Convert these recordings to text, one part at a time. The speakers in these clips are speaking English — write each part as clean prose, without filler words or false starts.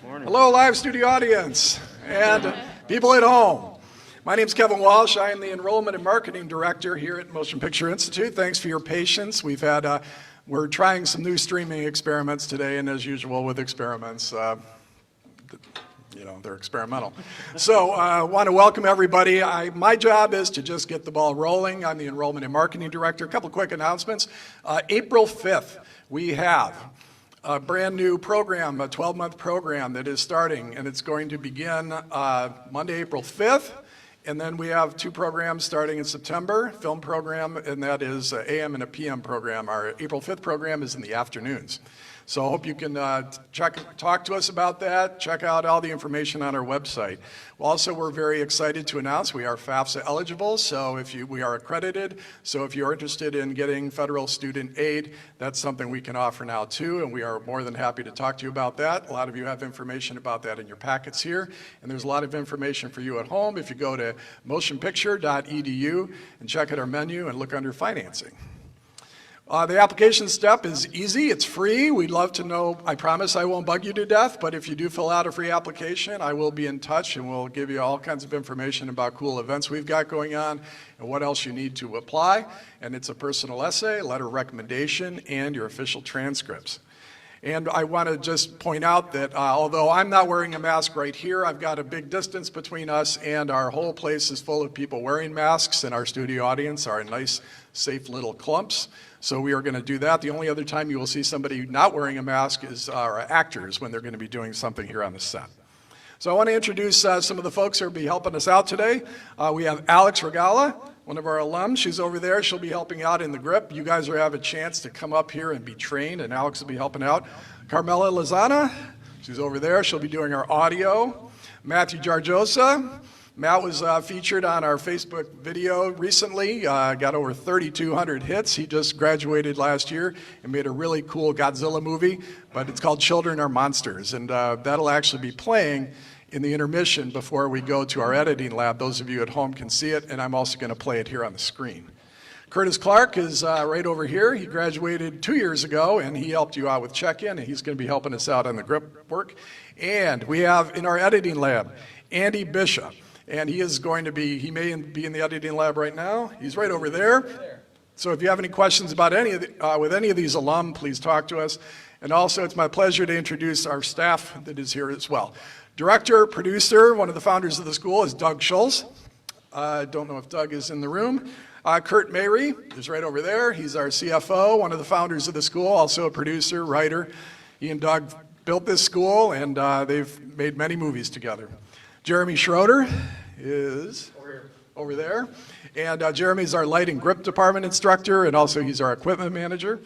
Hello, live studio audience and people at home. My name is Kevin Walsh. I am the Enrollment and Marketing Director here at Motion Picture Institute. Thanks for your patience. We're trying some new streaming experiments today, and as usual with experiments, they're experimental. So I want to welcome everybody. My job is to just get the ball rolling. I'm the Enrollment and Marketing Director. A couple quick announcements. April 5th, we have a brand new program, a 12-month program that is starting, and it's going to begin Monday, April 5th. And then we have two programs starting in September, film program, and that is an AM and a PM program. Our April 5th program is in the afternoons. So I hope you can talk to us about that. Check out all the information on our website. Also, we're very excited to announce we are FAFSA eligible, so we are accredited. So if you're interested in getting federal student aid, that's something we can offer now too, and we are more than happy to talk to you about that. A lot of you have information about that in your packets here, and there's a lot of information for you at home if you go to motionpicture.edu and check out our menu and look under financing. The application step is easy, it's free. We'd love to know, I promise I won't bug you to death, but if you do fill out a free application, I will be in touch and we'll give you all kinds of information about cool events we've got going on and what else you need to apply. And it's a personal essay, letter of recommendation, and your official transcripts. And I want to just point out that although I'm not wearing a mask right here, I've got a big distance between us, and our whole place is full of people wearing masks, and our studio audience are nice, safe little clumps. So we are going to do that. The only other time you will see somebody not wearing a mask is our actors when they're going to be doing something here on the set. So I want to introduce some of the folks who will be helping us out today. We have Alex Regala, one of our alums. She's over there. She'll be helping out in the grip. You guys will have a chance to come up here and be trained, and Alex will be helping out. Carmela Lozana, she's over there. She'll be doing our audio. Matthew Jarjosa. Matt was featured on our Facebook video recently, got over 3,200 hits. He just graduated last year and made a really cool Godzilla movie, but it's called Children Are Monsters, and that'll actually be playing in the intermission before we go to our editing lab. Those of you at home can see it, and I'm also going to play it here on the screen. Curtis Clark is right over here. He graduated 2 years ago, and he helped you out with check-in, and he's going to be helping us out on the grip work. And we have in our editing lab, Andy Bishop. And he may be in the editing lab right now. He's right over there. So if you have any questions about with any of these alum, please talk to us. And also, it's my pleasure to introduce our staff that is here as well. Director, producer, one of the founders of the school is Doug Schultz. I don't know if Doug is in the room. Kurt Mary is right over there. He's our CFO, one of the founders of the school, also a producer, writer. He and Doug built this school, and they've made many movies together. Jeremy Schroeder is over there. And Jeremy's our light and grip department instructor, and also he's our equipment manager.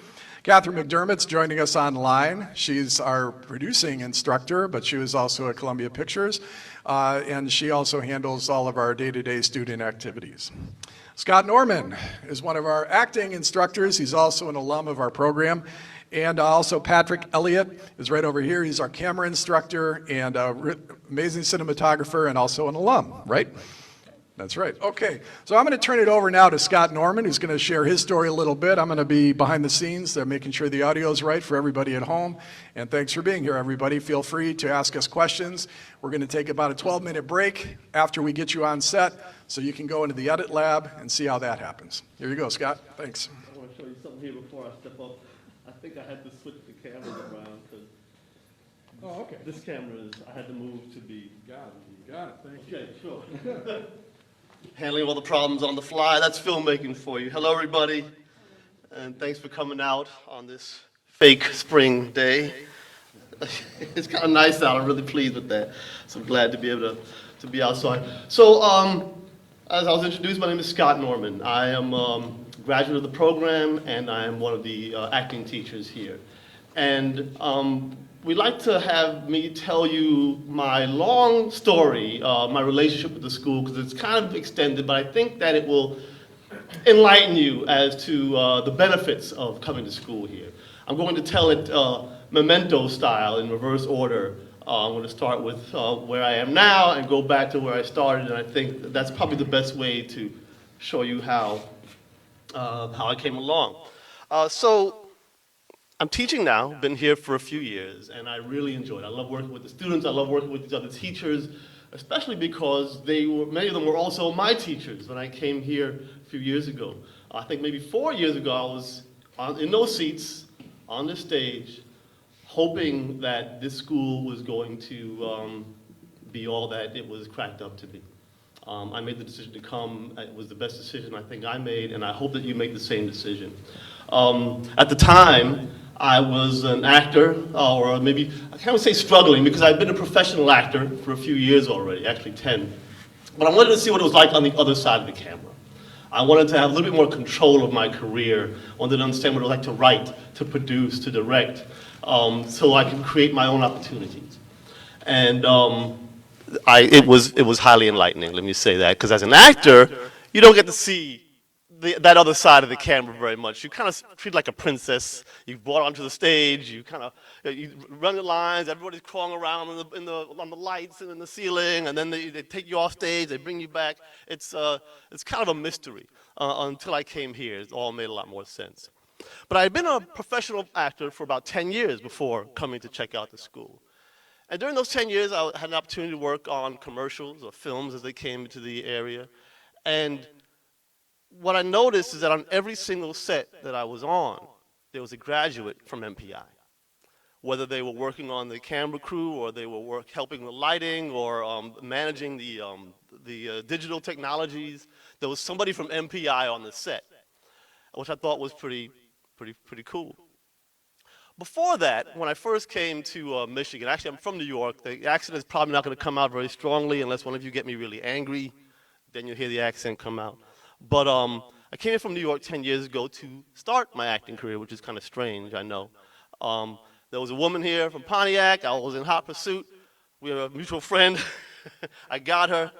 Catherine McDermott's joining us online. She's our producing instructor, but she was also at Columbia Pictures. And she also handles all of our day-to-day student activities. Scott Norman is one of our acting instructors. He's also an alum of our program. And also Patrick Elliott is right over here. He's our camera instructor and amazing cinematographer and also an alum, right? That's right. Okay, so I'm going to turn it over now to Scott Norman, who's going to share his story a little bit. I'm going to be behind the scenes, making sure the audio is right for everybody at home. And thanks for being here, everybody. Feel free to ask us questions. We're going to take about a 12-minute break after we get you on set, so you can go into the edit lab and see how that happens. Here you go, Scott. Thanks. I want to show you something here before I step up. I think I had to switch the cameras around because this camera I had to move to be. Got it. Thank you. Okay, sure. Handling all the problems on the fly. That's filmmaking for you. Hello, everybody, and thanks for coming out on this fake spring day. It's kind of nice out. I'm really pleased with that. So I'm glad to be able to be outside. So as I was introduced, my name is Scott Norman. I am graduate of the program, and I am one of the acting teachers here. And we'd like to have me tell you my long story, my relationship with the school, because it's kind of extended, but I think that it will enlighten you as to the benefits of coming to school here. I'm going to tell it memento style in reverse order. I'm going to start with where I am now and go back to where I started, and I think that's probably the best way to show you how I came along. So I'm teaching now, been here for a few years, and I really enjoy it. I love working with the students, I love working with these other teachers, especially because many of them were also my teachers when I came here a few years ago. I think maybe 4 years ago, I was in those seats, on this stage, hoping that this school was going to be all that it was cracked up to be. I made the decision to come. It was the best decision I think I made, and I hope that you make the same decision. At the time, I was an actor, or maybe, I can't say struggling, because I'd been a professional actor for a few years already, actually 10. But I wanted to see what it was like on the other side of the camera. I wanted to have a little bit more control of my career. I wanted to understand what it was like to write, to produce, to direct, so I could create my own opportunities. And it was highly enlightening, let me say that, because as an actor, you don't get to see that other side of the camera very much. You kind of treat like a princess. You brought onto the stage. You kind of you run the lines. Everybody's crawling around on the lights and in the ceiling, and then they take you off stage. They bring you back. It's kind of a mystery until I came here. It all made a lot more sense. But I had been a professional actor for about 10 years before coming to check out the school. And during those 10 years, I had an opportunity to work on commercials or films as they came into the area. And what I noticed is that on every single set that I was on, there was a graduate from MPI. Whether they were working on the camera crew, or they were helping the lighting, or managing the digital technologies, there was somebody from MPI on the set, which I thought was pretty cool. Before that, when I first came to Michigan, actually I'm from New York. The accent is probably not going to come out very strongly unless one of you get me really angry. Then you'll hear the accent come out. But I came in from New York 10 years ago to start my acting career, which is kind of strange, I know. There was a woman here from Pontiac. I was in hot pursuit. We have a mutual friend. I got her.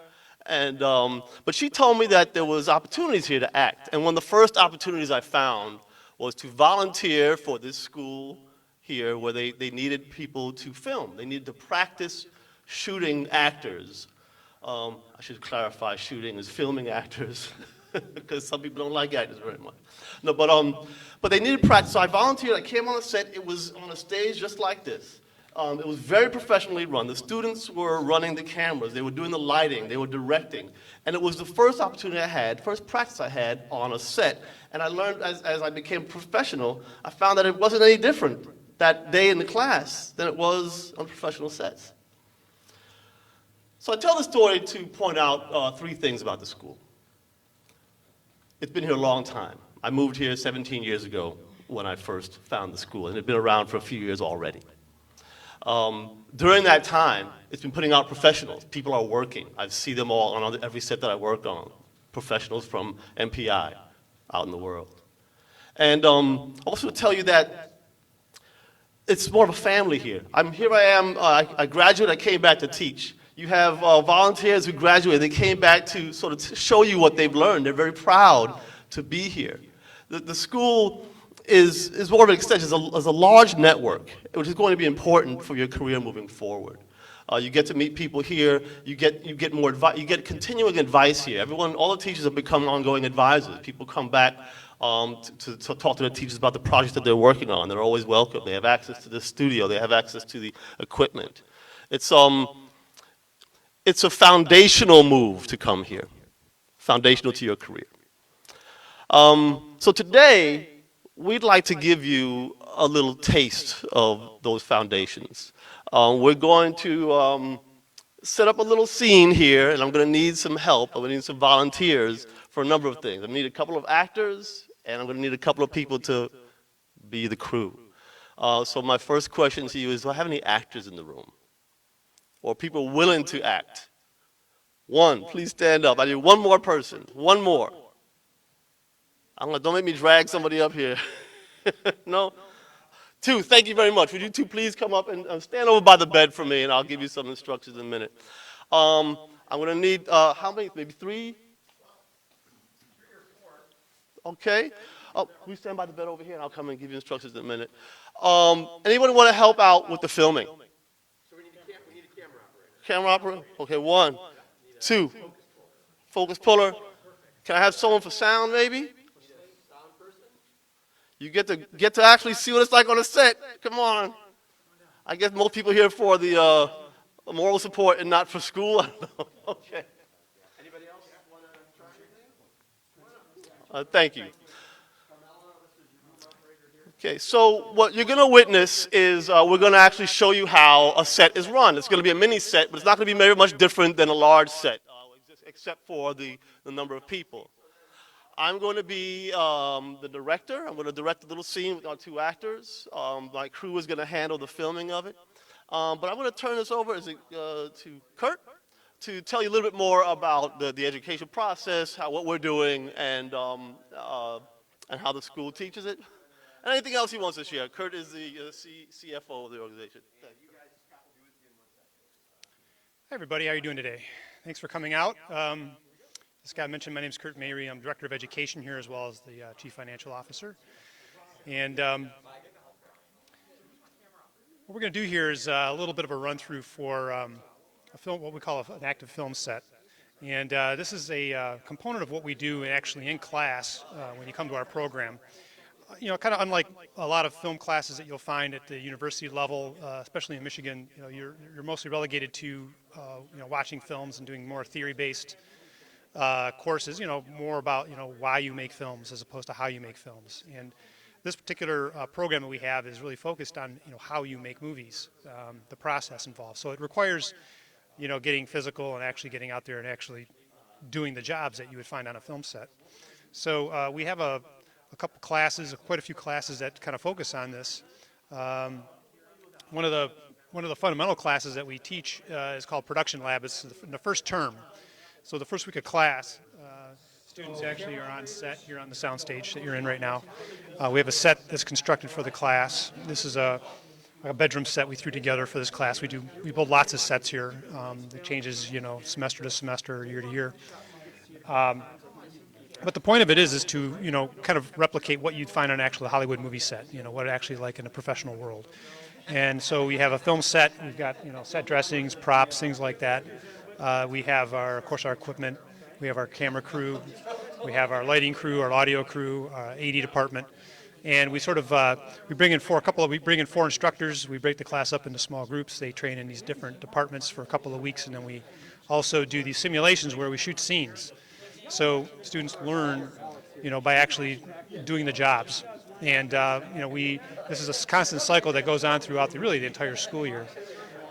And, but she told me that there was opportunities here to act. And one of the first opportunities I found was to volunteer for this school here where they needed people to film. They needed to practice shooting actors. I should clarify, shooting is filming actors. Because some people don't like actors very much. No, but they needed practice. So I volunteered. I came on a set. It was on a stage just like this. It was very professionally run. The students were running the cameras. They were doing the lighting. They were directing. And it was the first opportunity I had, first practice I had on a set. And I learned as I became professional, I found that it wasn't any different that day in the class than it was on professional sets. So I tell the story to point out 3 things about the school. It's been here a long time. I moved here 17 years ago when I first found the school, and it had been around for a few years already. During that time, it's been putting out professionals. People are working. I see them all on every set that I work on, professionals from MPI out in the world. And also to tell you that it's more of a family here. Here I am, I graduated, I came back to teach. You have volunteers who graduated. They came back to sort of show you what they've learned. They're very proud to be here. The school is more of an extension, is a large network, which is going to be important for your career moving forward. You get to meet people here. You get more advice. You get continuing advice here. All the teachers have become ongoing advisors. People come back to talk to their teachers about the projects that they're working on. They're always welcome. They have access to the studio. They have access to the equipment. It's a foundational move to come here, foundational to your career. So today, we'd like to give you a little taste of those foundations. We're going to set up a little scene here, and I'm going to need some help. I'm going to need some volunteers for a number of things. I'm going to need a couple of actors, and I'm going to need a couple of people to be the crew. So my first question to you is, do I have any actors in the room? Or people willing to act? One, please stand up. I need one more person. One more. Don't make me drag somebody up here. No? 2, thank you very much. Would you 2 please come up and stand over by the bed for me, and I'll give you some instructions in a minute. I'm going to need, how many? Maybe 3? 3 or 4. Okay. Oh, we stand by the bed over here, and I'll come and give you instructions in a minute. Anyone want to help out with the filming? So we need a camera operator. Camera operator? Okay, 1, 2. Focus puller. Can I have someone for sound, maybe? Sound person? You get to actually see what it's like on a set. Come on. I guess most people here for the moral support and not for school. I don't know. Okay. Anybody else want to try anything? Thank you. Okay, so what you're going to witness is we're going to actually show you how a set is run. It's going to be a mini set, but it's not going to be very much different than a large set, except for the number of people. I'm going to be the director. I'm going to direct the little scene with our two actors. My crew is going to handle the filming of it. But I'm going to turn this over to Kurt to tell you a little bit more about the education process, what we're doing, and how the school teaches it. And anything else he wants to share. Kurt is the CFO of the organization. Thank you. Hi everybody, how are you doing today? Thanks for coming out. As Scott mentioned, my name is Kurt Mary. I'm Director of Education here as well as the Chief Financial Officer. And what we're going to do here is a little bit of a run through for a film, what we call an active film set. And this is a component of what we do actually in class when you come to our program. You know, kind of unlike a lot of film classes that you'll find at the university level, especially in Michigan, you know, you're mostly relegated to you know, watching films and doing more theory-based courses. You know, more about, you know, why you make films as opposed to how you make films. And this particular program that we have is really focused on, you know, how you make movies, the process involved. So it requires, you know, getting physical and actually getting out there and actually doing the jobs that you would find on a film set. So we have a couple classes, quite a few classes that kind of focus on this. One of the fundamental classes that we teach is called Production Lab. It's in the first term. So the first week of class, students actually are on set here on the sound stage that you're in right now. We have a set that's constructed for the class. This is a bedroom set we threw together for this class. We build lots of sets here. It changes, you know, semester to semester, year to year. But the point of it is to, you know, kind of replicate what you'd find on an actual Hollywood movie set, you know, what it actually like in a professional world. And so we have a film set, we've got, you know, set dressings, props, things like that. We have of course, our equipment, we have our camera crew, we have our lighting crew, our audio crew, our AD department. And we sort of, we bring in four instructors, we break the class up into small groups, they train in these different departments for a couple of weeks, and then we also do these simulations where we shoot scenes. So students learn, you know, by actually doing the jobs. And, you know, this is a constant cycle that goes on throughout the entire school year.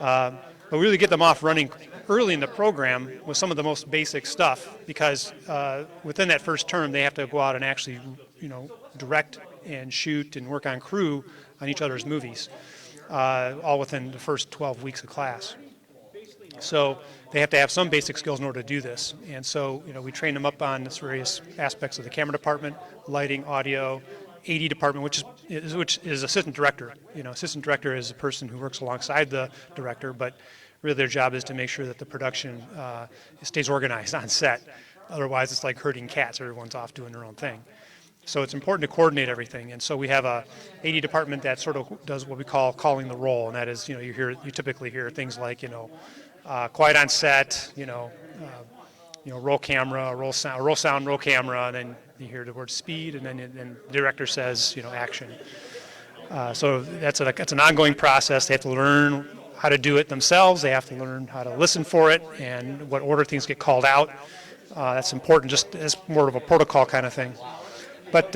But we really get them off running early in the program with some of the most basic stuff because within that first term they have to go out and actually, you know, direct and shoot and work on crew on each other's movies, all within the first 12 weeks of class. So they have to have some basic skills in order to do this. And so, you know, we train them up on this various aspects of the camera department, lighting, audio, AD department, which is assistant director. You know, assistant director is a person who works alongside the director, but really their job is to make sure that the production stays organized on set. Otherwise, it's like herding cats. Everyone's off doing their own thing. So it's important to coordinate everything. And so we have a AD department that sort of does what we call calling the roll, and that is, you know, you typically hear things like, you know, quiet on set, you know, roll camera, roll sound, roll camera, and then you hear the word speed, and then the director says, you know, action. So that's an ongoing process. They have to learn how to do it themselves. They have to learn how to listen for it and what order things get called out. That's important, just as more of a protocol kind of thing. But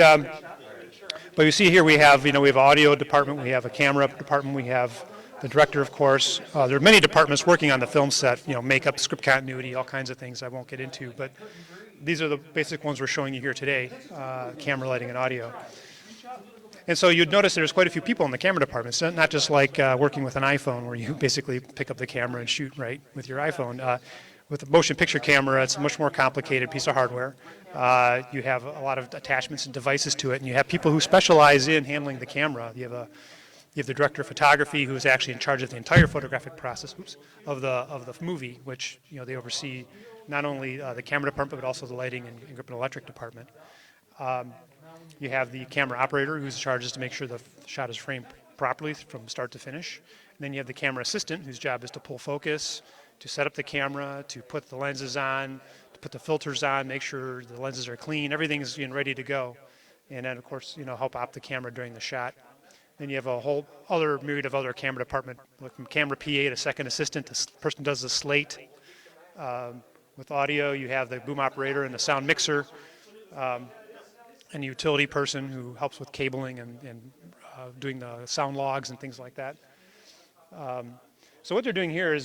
you see here we have an audio department, we have a camera department, we have the director, of course. There are many departments working on the film set, you know, makeup, script continuity, all kinds of things I won't get into, but these are the basic ones we're showing you here today, camera, lighting, and audio. And so you'd notice there's quite a few people in the camera department. It's not just like working with an iPhone where you basically pick up the camera and shoot right with your iPhone. With a motion picture camera, it's a much more complicated piece of hardware. You have a lot of attachments and devices to it, and you have people who specialize in handling the camera. You have the director of photography who is actually in charge of the entire photographic process of the movie, which, you know, they oversee not only the camera department but also the lighting and grip and electric department. You have the camera operator whose charge is to make sure the shot is framed properly from start to finish. And then you have the camera assistant whose job is to pull focus, to set up the camera, to put the lenses on, to put the filters on, make sure the lenses are clean, everything is ready to go. and then of course, help op the camera during the shot. Then you have a whole other myriad of other camera department, like from camera PA to second assistant, the person does the slate. With audio, you have the boom operator and the sound mixer, and a utility person who helps with cabling and doing the sound logs and things like that. So what they're doing here is,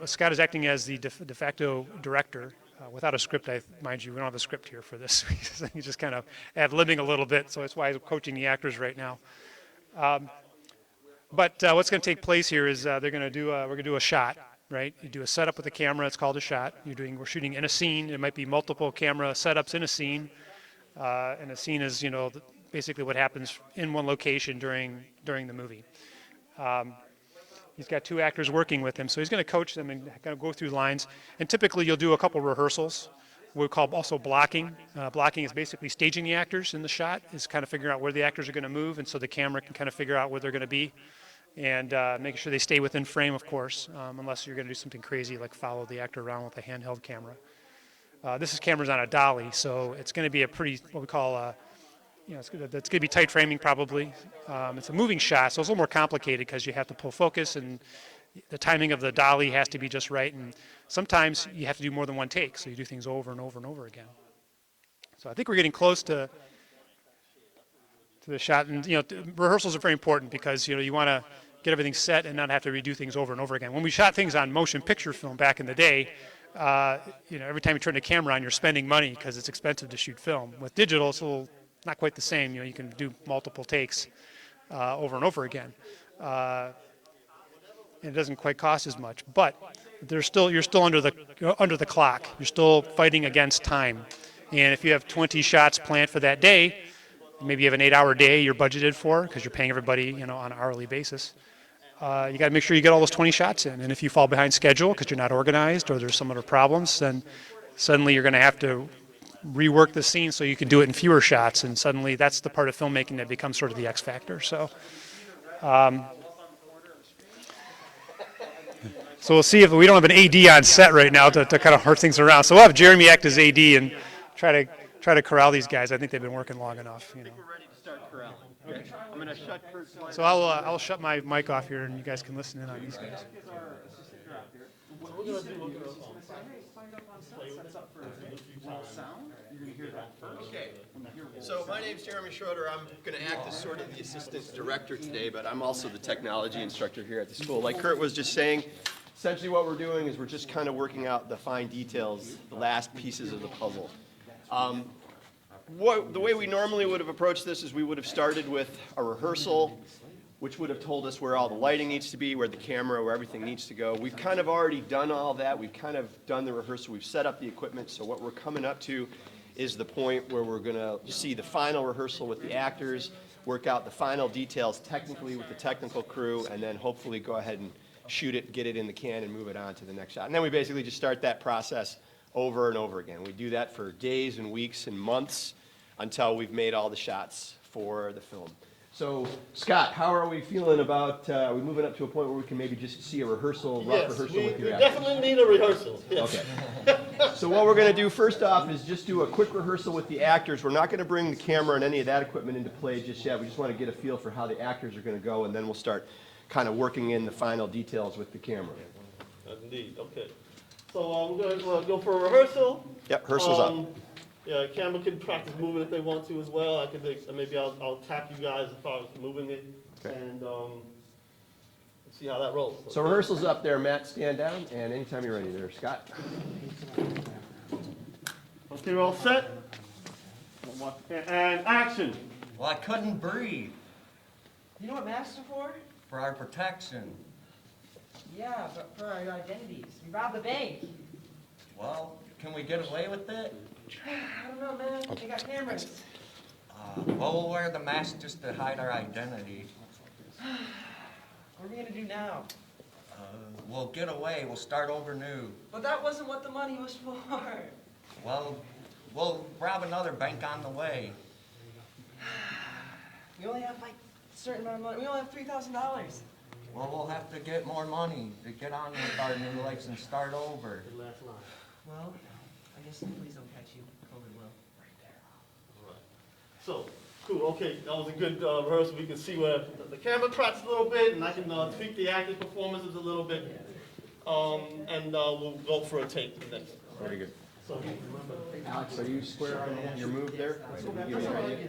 Scott is acting as the de facto director without a script. Mind you, we don't have a script here for this. He's just kind of ad-libbing a little bit, so that's why I'm coaching the actors right now. But what's going to take place here is we're going to do a shot, right? You do a setup with the camera. It's called a shot. We're shooting in a scene. There might be multiple camera setups in a scene, and a scene is basically what happens in one location during the movie. He's got 2 actors working with him, so he's going to coach them and kind of go through lines. And typically, you'll do a couple rehearsals. We call also blocking. Blocking is basically staging the actors in the shot, is kind of figuring out where the actors are going to move, and so the camera can kind of figure out where they're going to be, and making sure they stay within frame, of course, unless you're going to do something crazy like follow the actor around with a handheld camera. This camera's on a dolly, so it's going to be a pretty, what we call, it's going to be tight framing probably. It's a moving shot, so it's a little more complicated because you have to pull focus, and the timing of the dolly has to be just right, and sometimes you have to do more than one take, so you do things over and over and over again. So I think we're getting close to the shot, and rehearsals are very important because you want to get everything set and not have to redo things over and over again. When we shot things on motion picture film back in the day, every time you turn the camera on, you're spending money because it's expensive to shoot film. With digital, it's a little not quite the same. You can do multiple takes over and over again. And it doesn't quite cost as much, but you're still under the clock. You're still fighting against time. And if you have 20 shots planned for that day, maybe you have an 8-hour day you're budgeted for because you're paying everybody on an hourly basis. You got to make sure you get all those 20 shots in. And if you fall behind schedule because you're not organized or there's some other problems, then suddenly you're going to have to rework the scene so you can do it in fewer shots. And suddenly that's the part of filmmaking that becomes sort of the X factor. So we'll see if we don't have an AD on set right now to kind of hurt things around. So we'll have Jeremy act as AD and try to corral these guys. I think they've been working long enough. I think we're ready to start corralling. Okay. I'm going to shut Kurt's line. So I'll shut my mic off here and you guys can listen in on these guys. Okay. So my name's Jeremy Schroeder. I'm going to act as sort of the assistant director today, but I'm also the technology instructor here at the school. Like Kurt was just saying, essentially what we're doing is we're just kind of working out the fine details, the last pieces of the puzzle. The way we normally would have approached this is we would have started with a rehearsal, which would have told us where all the lighting needs to be, where the camera, where everything needs to go. We've kind of already done all that. We've kind of done the rehearsal. We've set up the equipment. So what we're coming up to is the point where we're going to see the final rehearsal with the actors, work out the final details technically with the technical crew, and then hopefully go ahead and shoot it, get it in the can, and move it on to the next shot. And then we basically just start that process over and over again. We do that for days and weeks and months until we've made all the shots for the film. So, Scott, how are we feeling about, are we moving up to a point where we can maybe just see a rehearsal, rough rehearsal with you? We definitely need a rehearsal. Yes. Okay. So what we're going to do first off is just do a quick rehearsal with the actors. We're not going to bring the camera and any of that equipment into play just yet. We just want to get a feel for how the actors are going to go, and then we'll start kind of working in the final details with the camera. Indeed, okay. So we're going to go for a rehearsal. Yep, rehearsal's up. Yeah, camera can practice moving if they want to as well. I could maybe I'll tap you guys as far as moving it, Okay. and see how that rolls. So rehearsal's up there. Matt, stand down, and anytime you're ready there, Scott. Okay, we're all set. And action. Well, I couldn't breathe You know what masks are for? for our protection. Yeah, but for our identities. We robbed the bank. Well, can we get away with it? I don't know, man. They got cameras. Well, we'll wear the mask just to hide our identity. What are we gonna do now? We'll get away. We'll start over new. But that wasn't what the money was for. Well, we'll rob another bank on the way. We only have like a certain amount of money. We only have $3,000. Well, we'll have to get more money to get on with our new lives and start over. Well, I guess please don't catch you. COVID will. So, Cool, okay, that was a good rehearsal. We can see where the camera tracks a little bit, and I can tweak the acting performances a little bit. And we'll go for a take next. Very good. So, Alex, are you square on your move there? Give me an idea.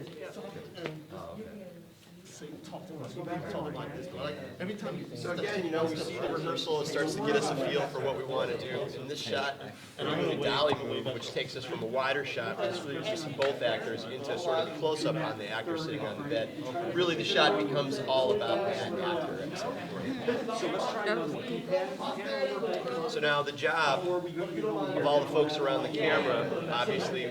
talk like this. Like, every time you So again, you know, we see the rehearsal, it starts to get us a feel for what we want to do. In this shot, we're doing a dolly move, which takes us from a wider shot, which is where you see both actors, into sort of a close-up on the actor sitting on the bed. Really, the shot becomes all about that actor at some point. So now the job of all the folks around the camera, obviously,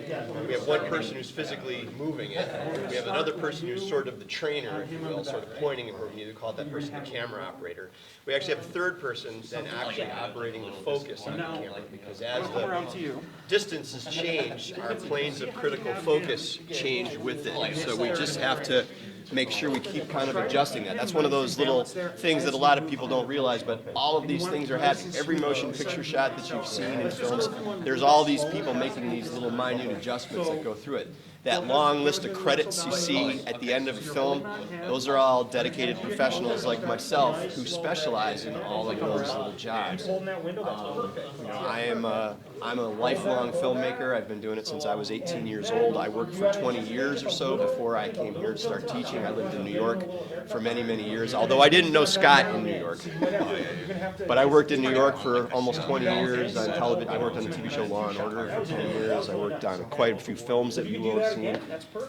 we have one person who's physically moving it. We have another person who's sort of the trainer, if you will, sort of pointing it where we need to call that person the camera operator. We actually have a third person then actually operating the focus on the camera, because as the distances change, our planes of critical focus change with it. So we just have to make sure we keep kind of adjusting that. That's one of those little things that a lot of people don't realize, but all of these things are happening. Every motion picture shot that you've seen in films, there's all these people making these little minute adjustments that go through it. That long list of credits you see at the end of a film, those are all dedicated professionals like myself who specialize in all of those little jobs. I'm a lifelong filmmaker. I've been doing it since I was 18 years old. I worked for 20 years or so before I came here to start teaching. I lived in New York for many, many years, although I didn't know Scott in New York. But I worked in New York for almost 20 years on television. I worked on the TV show Law & Order for 10 years. I worked on quite a few films that you will have seen.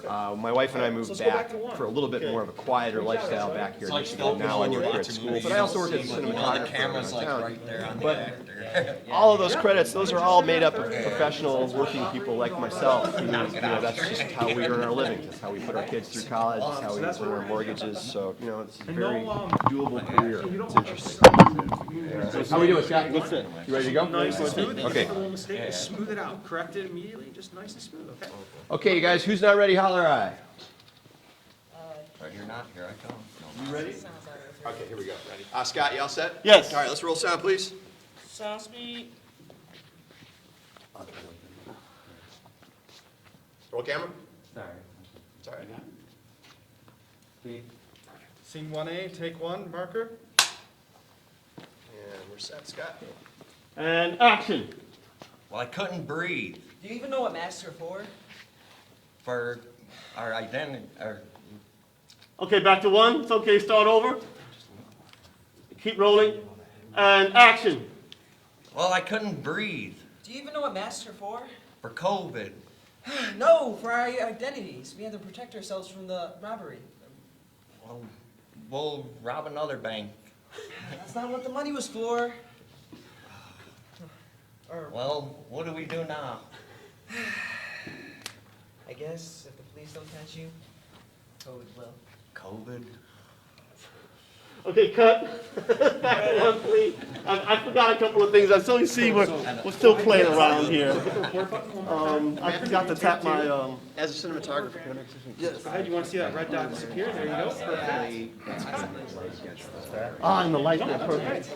My wife and I moved back for a little bit more of a quieter lifestyle back here in Michigan. Now I work here at school, but I also work as a cinematographer around town. But all of those credits, those are all made up of professional working people like myself. Who, that's just how we earn our living. That's how we put our kids through college. That's how we earn our mortgages. So, it's a very doable career. It's interesting. How we doing, Scott? Good fit. You ready to go? Nice and smooth. Okay. Little mistake, just smooth it out. Correct it immediately. Just nice and smooth. Okay. Okay, you guys, who's not ready? Holler aye. You're not, here I come. You ready? Okay, here we go. Ready? Scott, you all set? Yes. All right, let's roll sound, please. Sound speed. Roll camera. Sorry. Sorry. Scene 1A, take one, marker. And we're set, Scott. And action. Well, I couldn't breathe Do you even know what masks are for? for our identity, Okay, back to one. It's okay, start over. Keep rolling. And action. well, I couldn't breathe Do you even know what masks are for? for COVID. No, for our identities. We had to protect ourselves from the robbery. Well, we'll rob another bank. That's not what the money was for. Or, Well, what do we do now? I guess, if the police don't catch you, COVID will. COVID? Okay, cut. Back to one, please. I forgot a couple of things. I still see we're still playing around here. I forgot to tap my. As a cinematographer, can I make Go ahead. You want to see that red dot disappear? There you go. Perfect. In the light there, perfect.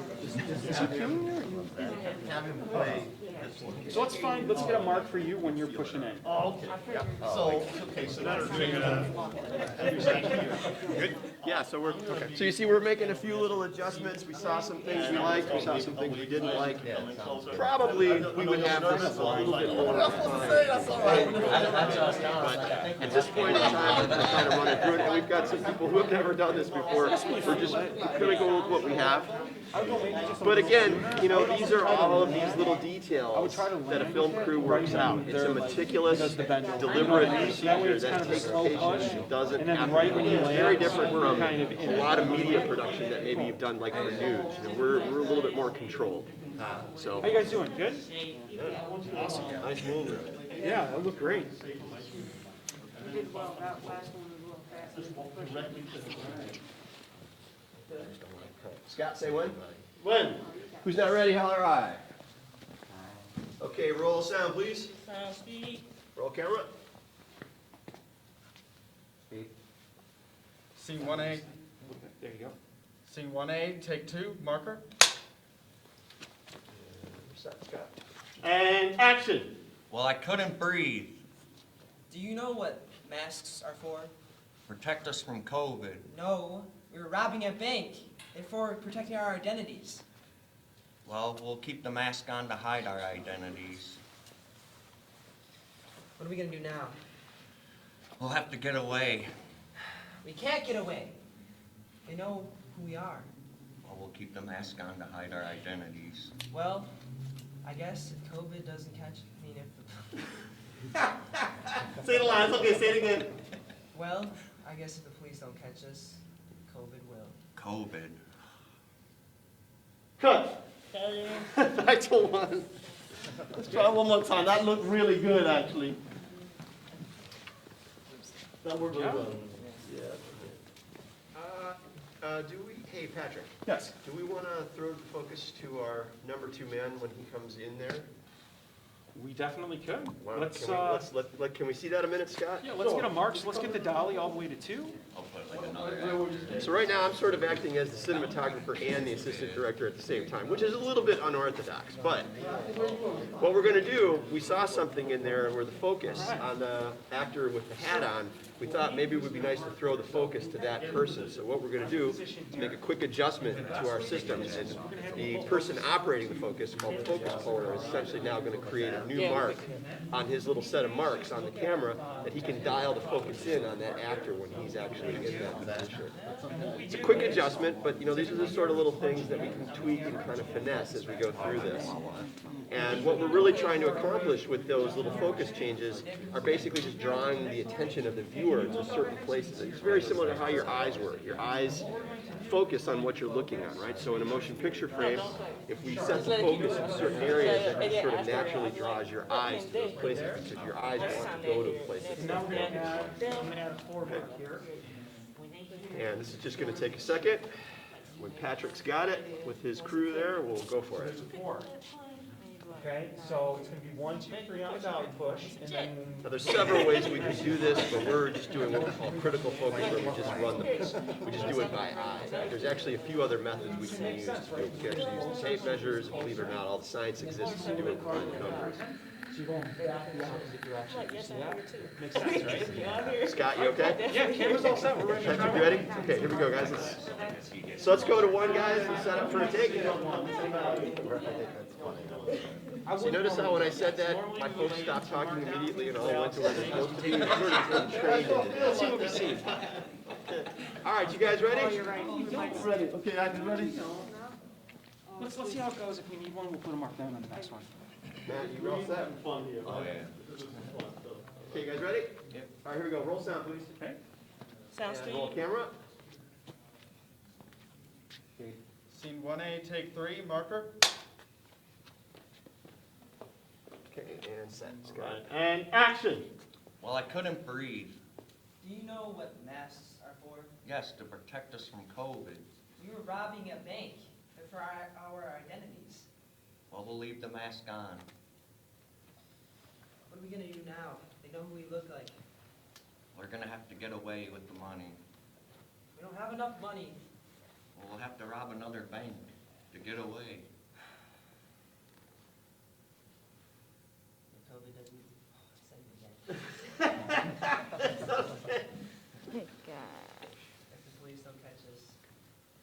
So let's find. Let's get a mark for you when you're pushing in. Oh, okay. So that'll trigger that. Yeah, so we're, so you see we're making a few little adjustments. We saw some things we liked, we saw some things we didn't like. Probably we would have this a little bit more refined. But at this point in time, we're kind of running through it, and we've got some people who have never done this before. We're just gonna go with what we have. But again, these are all of these little details that a film crew works out. It's a meticulous, deliberate procedure that takes patience. It doesn't happen. It's very different from a lot of media production that maybe you've done like for news. We're a little bit more controlled. So How you guys doing? Good? awesome, nice move. Yeah, that looked great. Scott, say when? When? Who's not ready? Holler aye. Okay, roll sound, please. Sound speed. Roll camera. Scene 1A. There you go. Scene 1A, take two, marker. Scott. And action. Well, I couldn't breathe Do you know what masks are for? Protect us from COVID. No, we were robbing a bank. Therefore, protecting our identities. Well, we'll keep the mask on to hide our identities. What are we gonna do now? We'll have to get away. We can't get away. They know who we are. Well, we'll keep the mask on to hide our identities. Well, I guess if COVID doesn't catch, I mean, if Say the lines, okay, say it again. well, I guess if the police don't catch us, COVID will. COVID. Cut. Back to one. Let's try one more time. That looked really good, actually. That worked really well. Hey, Patrick, Yes. do we want to throw the focus to our number 2 man when he comes in there? We definitely could. Why don't- Let's, can we see that a minute, Scott? yeah, let's get a mark, so let's get the dolly all the way to 2. I'll put like another. So right now, I'm sort of acting as the cinematographer and the assistant director at the same time, which is a little bit unorthodox. But what we're going to do, we saw something in there where the focus on the actor with the hat on, we thought maybe it would be nice to throw the focus to that person. So what we're going to do is make a quick adjustment to our system. And the person operating the focus, called the focus puller, is essentially now going to create a new mark on his little set of marks on the camera that he can dial the focus in on that actor when he's actually in that position. It's a quick adjustment, but these are the sort of little things that we can tweak and kind of finesse as we go through this. And what we're really trying to accomplish with those little focus changes are basically just drawing the attention of the viewer to certain places. It's very similar to how your eyes work. Your eyes focus on what you're looking at, right? So in a motion picture frame, if we set the focus in certain areas, that just sort of naturally draws your eyes to those places because your eyes want to go to places. Now we're gonna add, I'm gonna add 4 back here. And this is just going to take a second. When Patrick's got it with his crew there, we'll go for it. 4. Okay, so it's gonna be 1, 2, 3 on the dolly push, and then Now, there's several ways we can do this, but we're just doing what we call critical focus, where we just do it by eye. There's actually a few other methods we can use to do it. We can actually use the tape measures, and believe it or not, all the science exists to do it by the numbers. so you're going back the opposite direction. You see that? Makes sense, right? Scott, you okay? Yeah, camera's all set, we're ready to Patrick, try. you ready? Okay, here we go, guys. So let's go to 1, guys, and set up for a take. So you notice how when I said that, my folks stopped talking immediately and all went to where they're supposed to be? It's sort of been trained into this. Let's see what we see. All right, you guys ready? Ready, okay, acting ready? Let's see how it goes. If we need one, we'll put a mark down on the next one. Matt, you all set? Fun here. Oh, yeah. Okay, you guys ready? Yep. All right, here we go. Roll sound, please. Okay? Sounds And roll camera. Scene 1A, take 3, marker. Okay, and set. Scott. Right, and action. Well, I couldn't breathe. Do you know what masks are for? Yes, to protect us from COVID. We were robbing a bank. They're for our identities. Well, we'll leave the mask on. What are we gonna do now? They know who we look like. We're gonna have to get away with the money. We don't have enough money. We'll have to rob another bank to get away. COVID doesn't send it again. If the police don't catch us,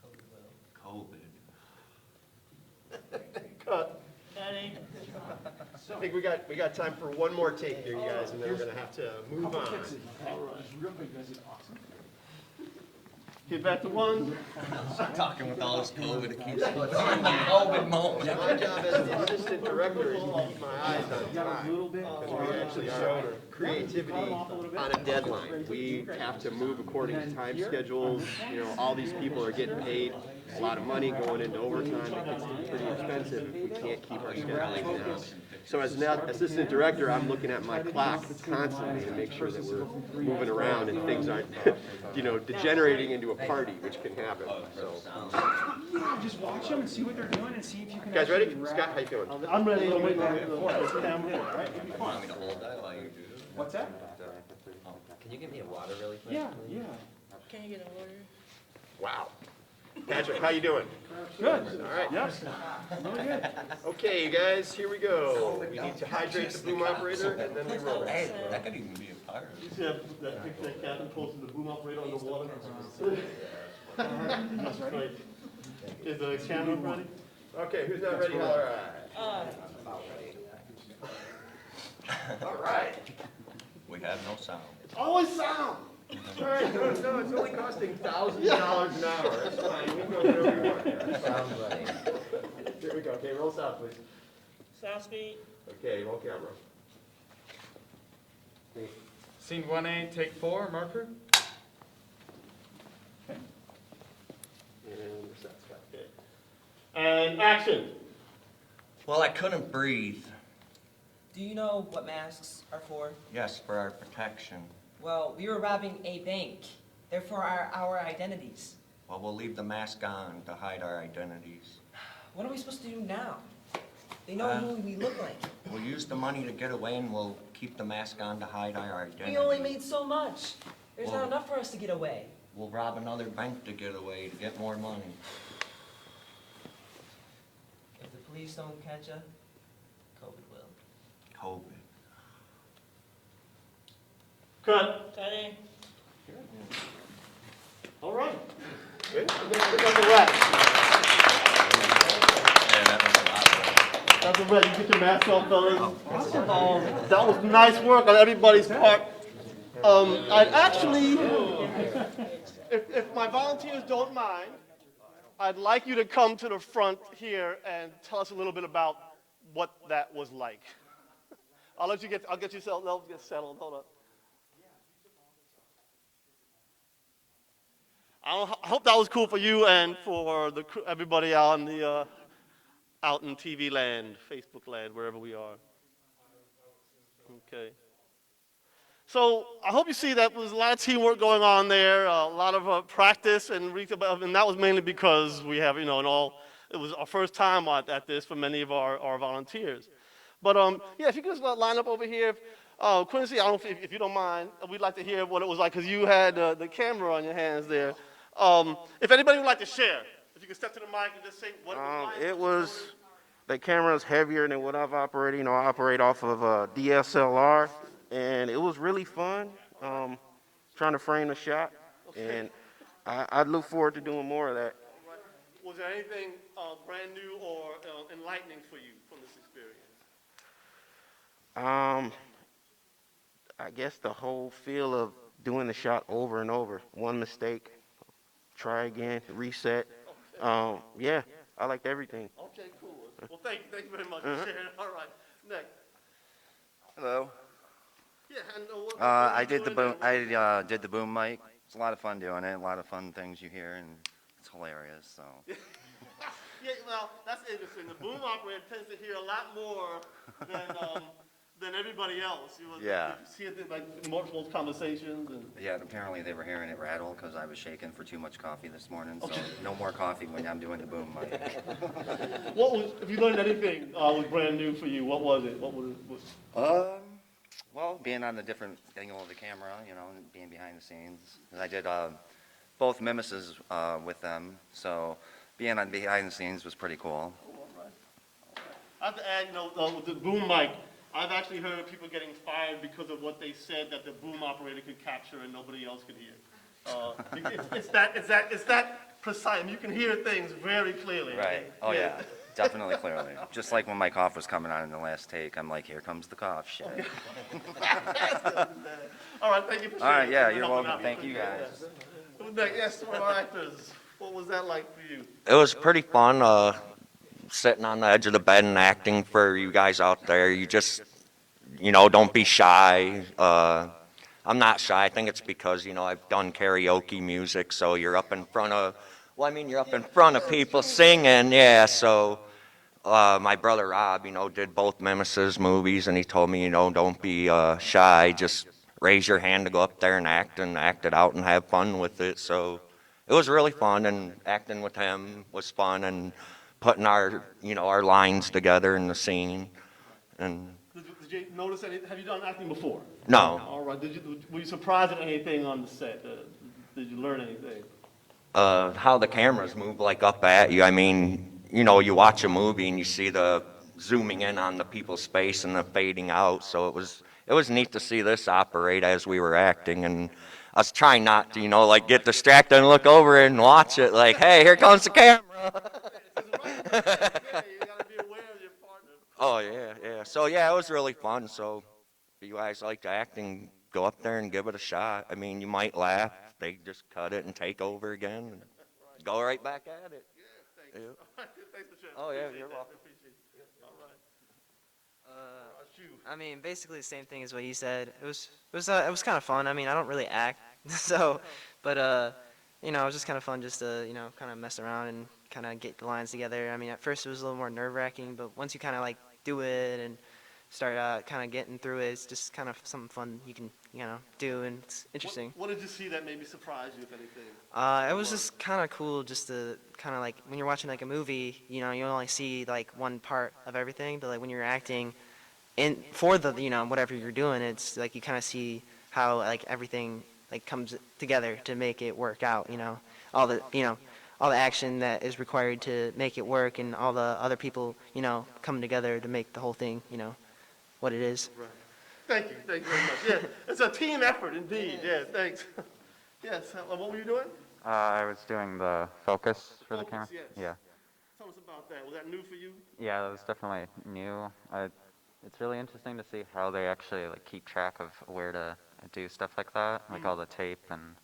COVID will. COVID. Cut. I think we got time for one more take here, you guys, and then we're gonna have to move on. Get back to 1. Stop talking with all this COVID. It keeps COVID moment. My job as the assistant director is to keep my eyes on time, because we actually are creativity on a deadline. We have to move according to time schedules. All these people are getting paid a lot of money going into overtime. It gets pretty expensive if we can't keep our schedules down. So as an assistant director, I'm looking at my clock constantly to make sure that we're moving around and things aren't, degenerating into a party, which can happen. So, Just watch them and see what they're doing and see if you can. guys ready? actually Scott, how you feeling? I'm ready. I'm waiting. Want me to hold that while you do this? What's that? Can you give me a water really quick? Yeah, yeah. Can you get a water? Wow. Patrick, how you doing? Good. All right. Yep. Really good. Okay, you guys, here we go. We need to hydrate the boom operator, and then we roll. Hey, that could even be a pirate. You see that picture that Captain posted the boom operator on the water? That's great. Is the camera ready? Okay, who's not ready? All right. All right. We have no sound. Always sound. All right, no, it's only costing $1,000 an hour. That's fine. We can go wherever we want. Sounds right. Here we go. Okay, roll sound, please. Sound speed. Okay, roll camera. Scene 1A, take 4, marker. And that's okay. And action. Well, I couldn't breathe. Do you know what masks are for? Yes, for our protection. Well, we were robbing a bank. They're for our identities. Well, we'll leave the mask on to hide our identities. What are we supposed to do now? They know who we look like. We'll use the money to get away and we'll keep the mask on to hide our identities. We only made so much. There's Well- not enough for us to get away. We'll rob another bank to get away, to get more money. If the police don't catch us, COVID will. COVID. Cut. Cutting. All right. Good. That's a wrap. Yeah, that was a lot. That's a wrap. You get your mask off, fellas. That was nice work on everybody's part. I'd actually, if my volunteers don't mind, I'd like you to come to the front here and tell us a little bit about what that was like. I'll get you settled. They'll get settled. Hold on. I hope that was cool for you and for everybody out in out in TV land, Facebook land, wherever we are. Okay. So I hope you see that there was a lot of teamwork going on there, a lot of practice, and that was mainly because we have, it was our first time at this for many of our volunteers. But yeah, if you could just line up over here. Quincy, I don't know if you don't mind, we'd like to hear what it was like, because you had the camera on your hands there. If anybody would like to share, if you could step to the mic and just say what it was like. The camera's heavier than what I've operated. I operate off of a DSLR, and it was really fun trying to frame the shot, and I look forward to doing more of that. Was there anything brand new or enlightening for you from this experience? I guess the whole feel of doing the shot over and over. One mistake, try again, reset. Yeah, I liked everything. Okay, cool. Well, thank you very much for sharing. All right, next. Hello. Yeah, and what I you did the doing boom. there? I did the boom mic. It's a lot of fun doing it. A lot of fun things you hear, and it's hilarious. So. Yeah, well, that's interesting. The boom operator tends to hear a lot more than everybody else. Yeah. You see it in, like multiple conversations and. Yeah, apparently they were hearing it rattle because I was shaking for too much coffee this morning. So no more coffee when I'm doing the boom mic. If you learned anything was brand new for you, what was it? Well, being on the different angle of the camera, and being behind the scenes. I did both mimesis with them, so being on behind the scenes was pretty cool. I have to add, with the boom mic, I've actually heard people getting fired because of what they said that the boom operator could capture and nobody else could hear. It's that precise. You can hear things very clearly. Right. Oh yeah. Definitely clearly. Just like when my cough was coming on in the last take, I'm like, here comes the cough. Shit. All right, thank you for sharing. All right, yeah, For you're helping welcome. out. Thank you guys. Yes, one of our actors. What was that like for you? It was pretty fun sitting on the edge of the bed and acting for you guys out there. You just, don't be shy. I'm not shy. I think it's because, I've done karaoke music, so you're up in front of, you're up in front of people singing, yeah, so my brother Rob, did both Mimesis movies, and he told me, don't be shy, just raise your hand to go up there and act it out and have fun with it, so it was really fun, and acting with him was fun, and putting our lines together in the scene, and... Did you notice anything? Have you done acting before? No. All right. Were you surprised at anything on the set? Did you learn anything? how the cameras move like up at you. I mean, you know, you watch a movie and you see the zooming in on the people's face and the fading out. So it was neat to see this operate as we were acting, and I was trying not to, you know, like get distracted and look over and watch it like, hey, here comes the camera. Oh yeah, yeah. So yeah, it was really fun. So if you guys like acting, go up there and give it a shot. I mean, you might laugh. They just cut it and take over again and go right back at it. Yeah. Oh yeah, you're welcome. I mean, basically the same thing as what you said. It was kind of fun. I mean, I don't really act, so, but you know, it was just kind of fun just to kind of mess around and kind of get the lines together. I mean, at first it was a little more nerve-wracking, but once you kind of like do it and start kind of getting through it, it's just kind of something fun you can do, and it's interesting. What did you see that maybe surprise you, if anything? It was just kind of cool just to kind of like when you're watching like a movie, you only see like one part of everything, but like when you're acting for the whatever you're doing, it's like you kind of see how like everything like comes together to make it work out. All the all the action that is required to make it work, and all the other people coming together to make the whole thing what it is. Right. Thank you very much. Yeah, it's a team effort indeed. Yeah, thanks. Yes, what were you doing? I was doing the focus for the Focus, camera. yes. Yeah. Tell us about that. Was that new for you? Yeah, that was definitely new. It's really interesting to see how they actually like keep track of where to do stuff like that, like all the tape and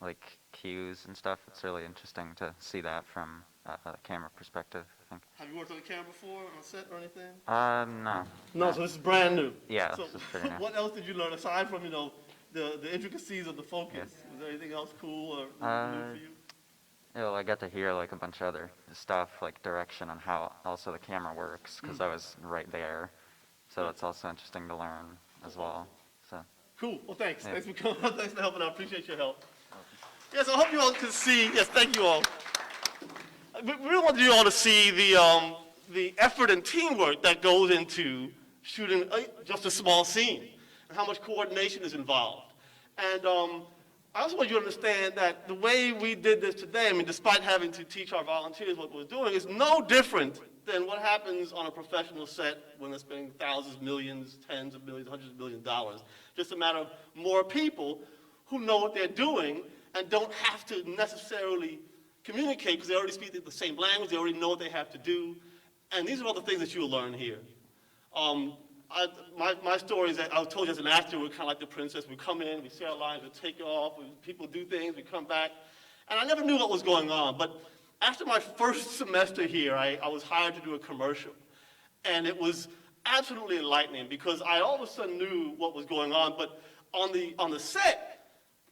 like cues and stuff. It's really interesting to see that from a camera perspective, I think. Have you worked on a camera before, on set or anything? No. No, so this is brand new. Yeah, So this is pretty new. what else did you learn aside from the intricacies of the focus? Yes. Was there anything else cool or new for you? Yeah, well, I got to hear like a bunch of other stuff, like direction on how also the camera works, because I was right there. So it's also interesting to learn as well. So. Cool. Well, thanks. Yeah. Thanks for coming. Thanks for helping out. Appreciate your help. Yes, I hope you all can see. Yes, thank you all. We really want you all to see the effort and teamwork that goes into shooting just a small scene, and how much coordination is involved. And I also want you to understand that the way we did this today, I mean, despite having to teach our volunteers what we're doing, is no different than what happens on a professional set when they're spending thousands, millions, tens of millions, hundreds of millions of dollars. Just a matter of more people who know what they're doing and don't have to necessarily communicate because they already speak the same language, they already know what they have to do. And these are all the things that you'll learn here. My story is that I was told you as an actor, we're kind of like the princess. We come in, we say our lines, we take off, people do things, we come back. And I never knew what was going on. But after my first semester here, I was hired to do a commercial. And it was absolutely enlightening because I all of a sudden knew what was going on. But on the set,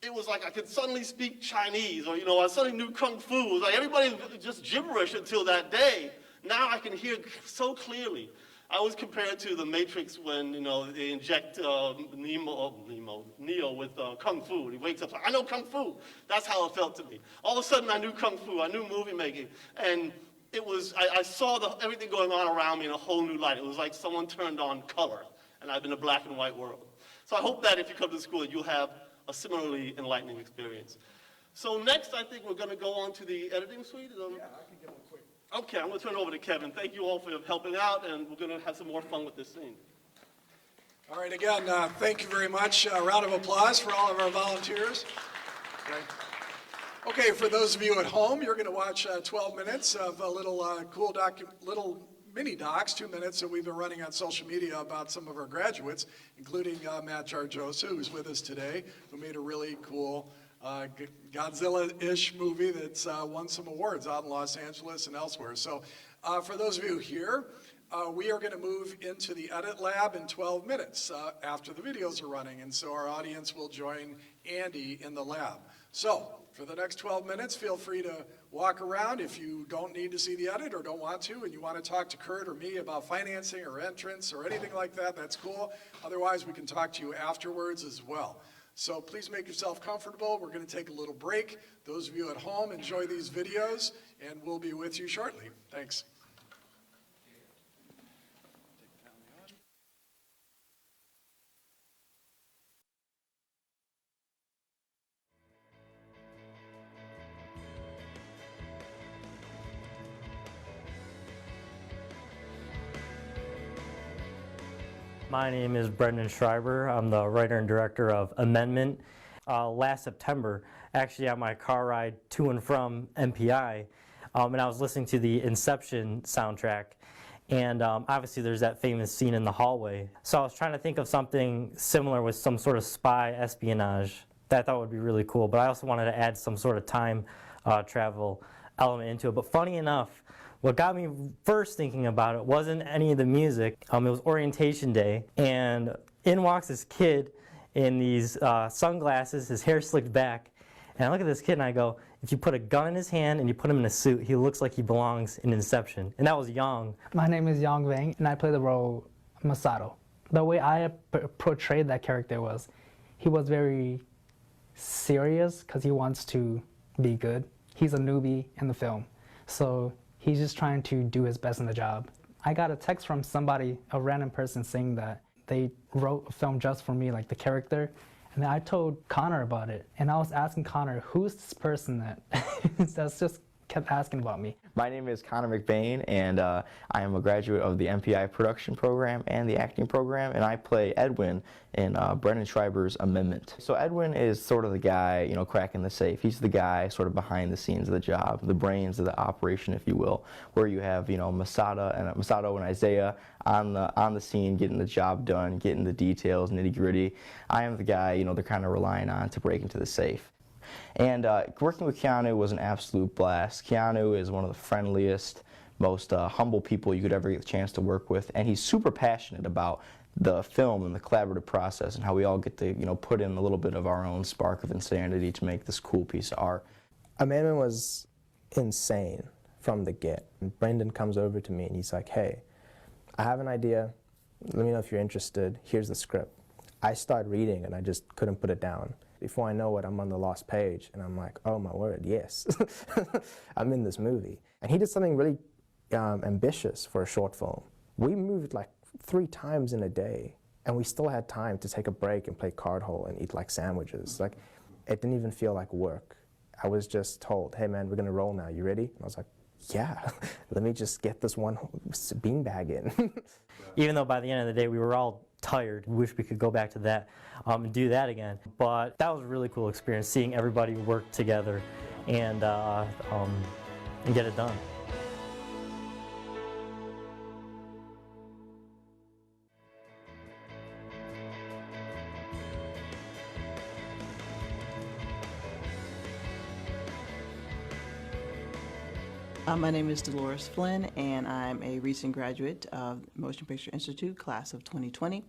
it was like I could suddenly speak Chinese, or I suddenly knew Kung Fu. It was like everybody was just gibberish until that day. Now I can hear so clearly. I was compared to the Matrix when they inject Neo with Kung Fu. And he wakes up, I know Kung Fu. That's how it felt to me. All of a sudden I knew Kung Fu, I knew movie making. And it was, I saw everything going on around me in a whole new light. It was like someone turned on color, and I'm in a black and white world. So I hope that if you come to school, you'll have a similarly enlightening experience. So next, I think we're going to go on to the editing suite. Yeah, I can give a quick. Okay, I'm going to turn it over to Kevin. Thank you all for helping out, and we're going to have some more fun with this scene. All right, again, thank you very much. A round of applause for all of our volunteers. Okay, for those of you at home, you're going to watch 12 minutes of a little cool little mini docs, 2 minutes that we've been running on social media about some of our graduates, including Matt Charjosa, who's with us today, who made a really cool Godzilla-ish movie that's won some awards out in Los Angeles and elsewhere. So for those of you here, we are going to move into the edit lab in 12 minutes after the videos are running, and so our audience will join Andy in the lab. So for the next 12 minutes, feel free to walk around if you don't need to see the edit or don't want to, and you want to talk to Kurt or me about financing or entrance or anything like that, that's cool. Otherwise, we can talk to you afterwards as well. So please make yourself comfortable. We're going to take a little break. Those of you at home, enjoy these videos, and we'll be with you shortly. Thanks. My name is Brendan Schreiber. I'm the writer and director of Amendment. Last September, actually on my car ride to and from MPI, and I was listening to the Inception soundtrack, and obviously there's that famous scene in the hallway. So I was trying to think of something similar with some sort of spy espionage that I thought would be really cool, but I also wanted to add some sort of time travel element into it. But funny enough, what got me first thinking about it wasn't any of the music. It was orientation day, and in walks this kid in these sunglasses, his hair slicked back, and I look at this kid and I go, if you put a gun in his hand and you put him in a suit, he looks like he belongs in Inception. And that was Yang. My name is Yang Wang, and I play the role Masato. The way I portrayed that character was, he was very serious because he wants to be good. He's a newbie in the film, so he's just trying to do his best in the job. I got a text from somebody, a random person, saying that they wrote a film just for me, like the character. And then I told Connor about it. And I was asking Connor, who's this person that that's just kept asking about me? My name is Connor McBain, and I am a graduate of the MPI production program and the acting program, and I play Edwin in Brendan Schreiber's Amendment. So Edwin is sort of the guy, you know, cracking the safe. He's the guy sort of behind the scenes of the job, the brains of the operation, if you will, where you have, you know, Masato and Isaiah on the scene, getting the job done, getting the details, nitty-gritty. I am the guy, you know, they're kind of relying on to break into the safe. And working with Keanu was an absolute blast. Keanu is one of the friendliest, most humble people you could ever get the chance to work with, and he's super passionate about the film and the collaborative process and how we all get to, you know, put in a little bit of our own spark of insanity to make this cool piece of art. Amendment was insane from the get. And Brendan comes over to me and he's like, hey, I have an idea. Let me know if you're interested. Here's the script. I start reading and I just couldn't put it down. Before I know it, I'm on the last page, and I'm like, oh my word, yes. I'm in this movie. And he did something really ambitious for a short film. We moved like 3 times in a day, and we still had time to take a break and play cardhole and eat like sandwiches. Like, it didn't even feel like work. I was just told, hey man, we're gonna roll now, you ready? And I was like, yeah, let me just get this one beanbag in. Even though by the end of the day we were all tired, wish we could go back to that and do that again. But that was a really cool experience, seeing everybody work together and get it done. My name is Dolores Flynn, and I'm a recent graduate of Motion Picture Institute, class of 2020.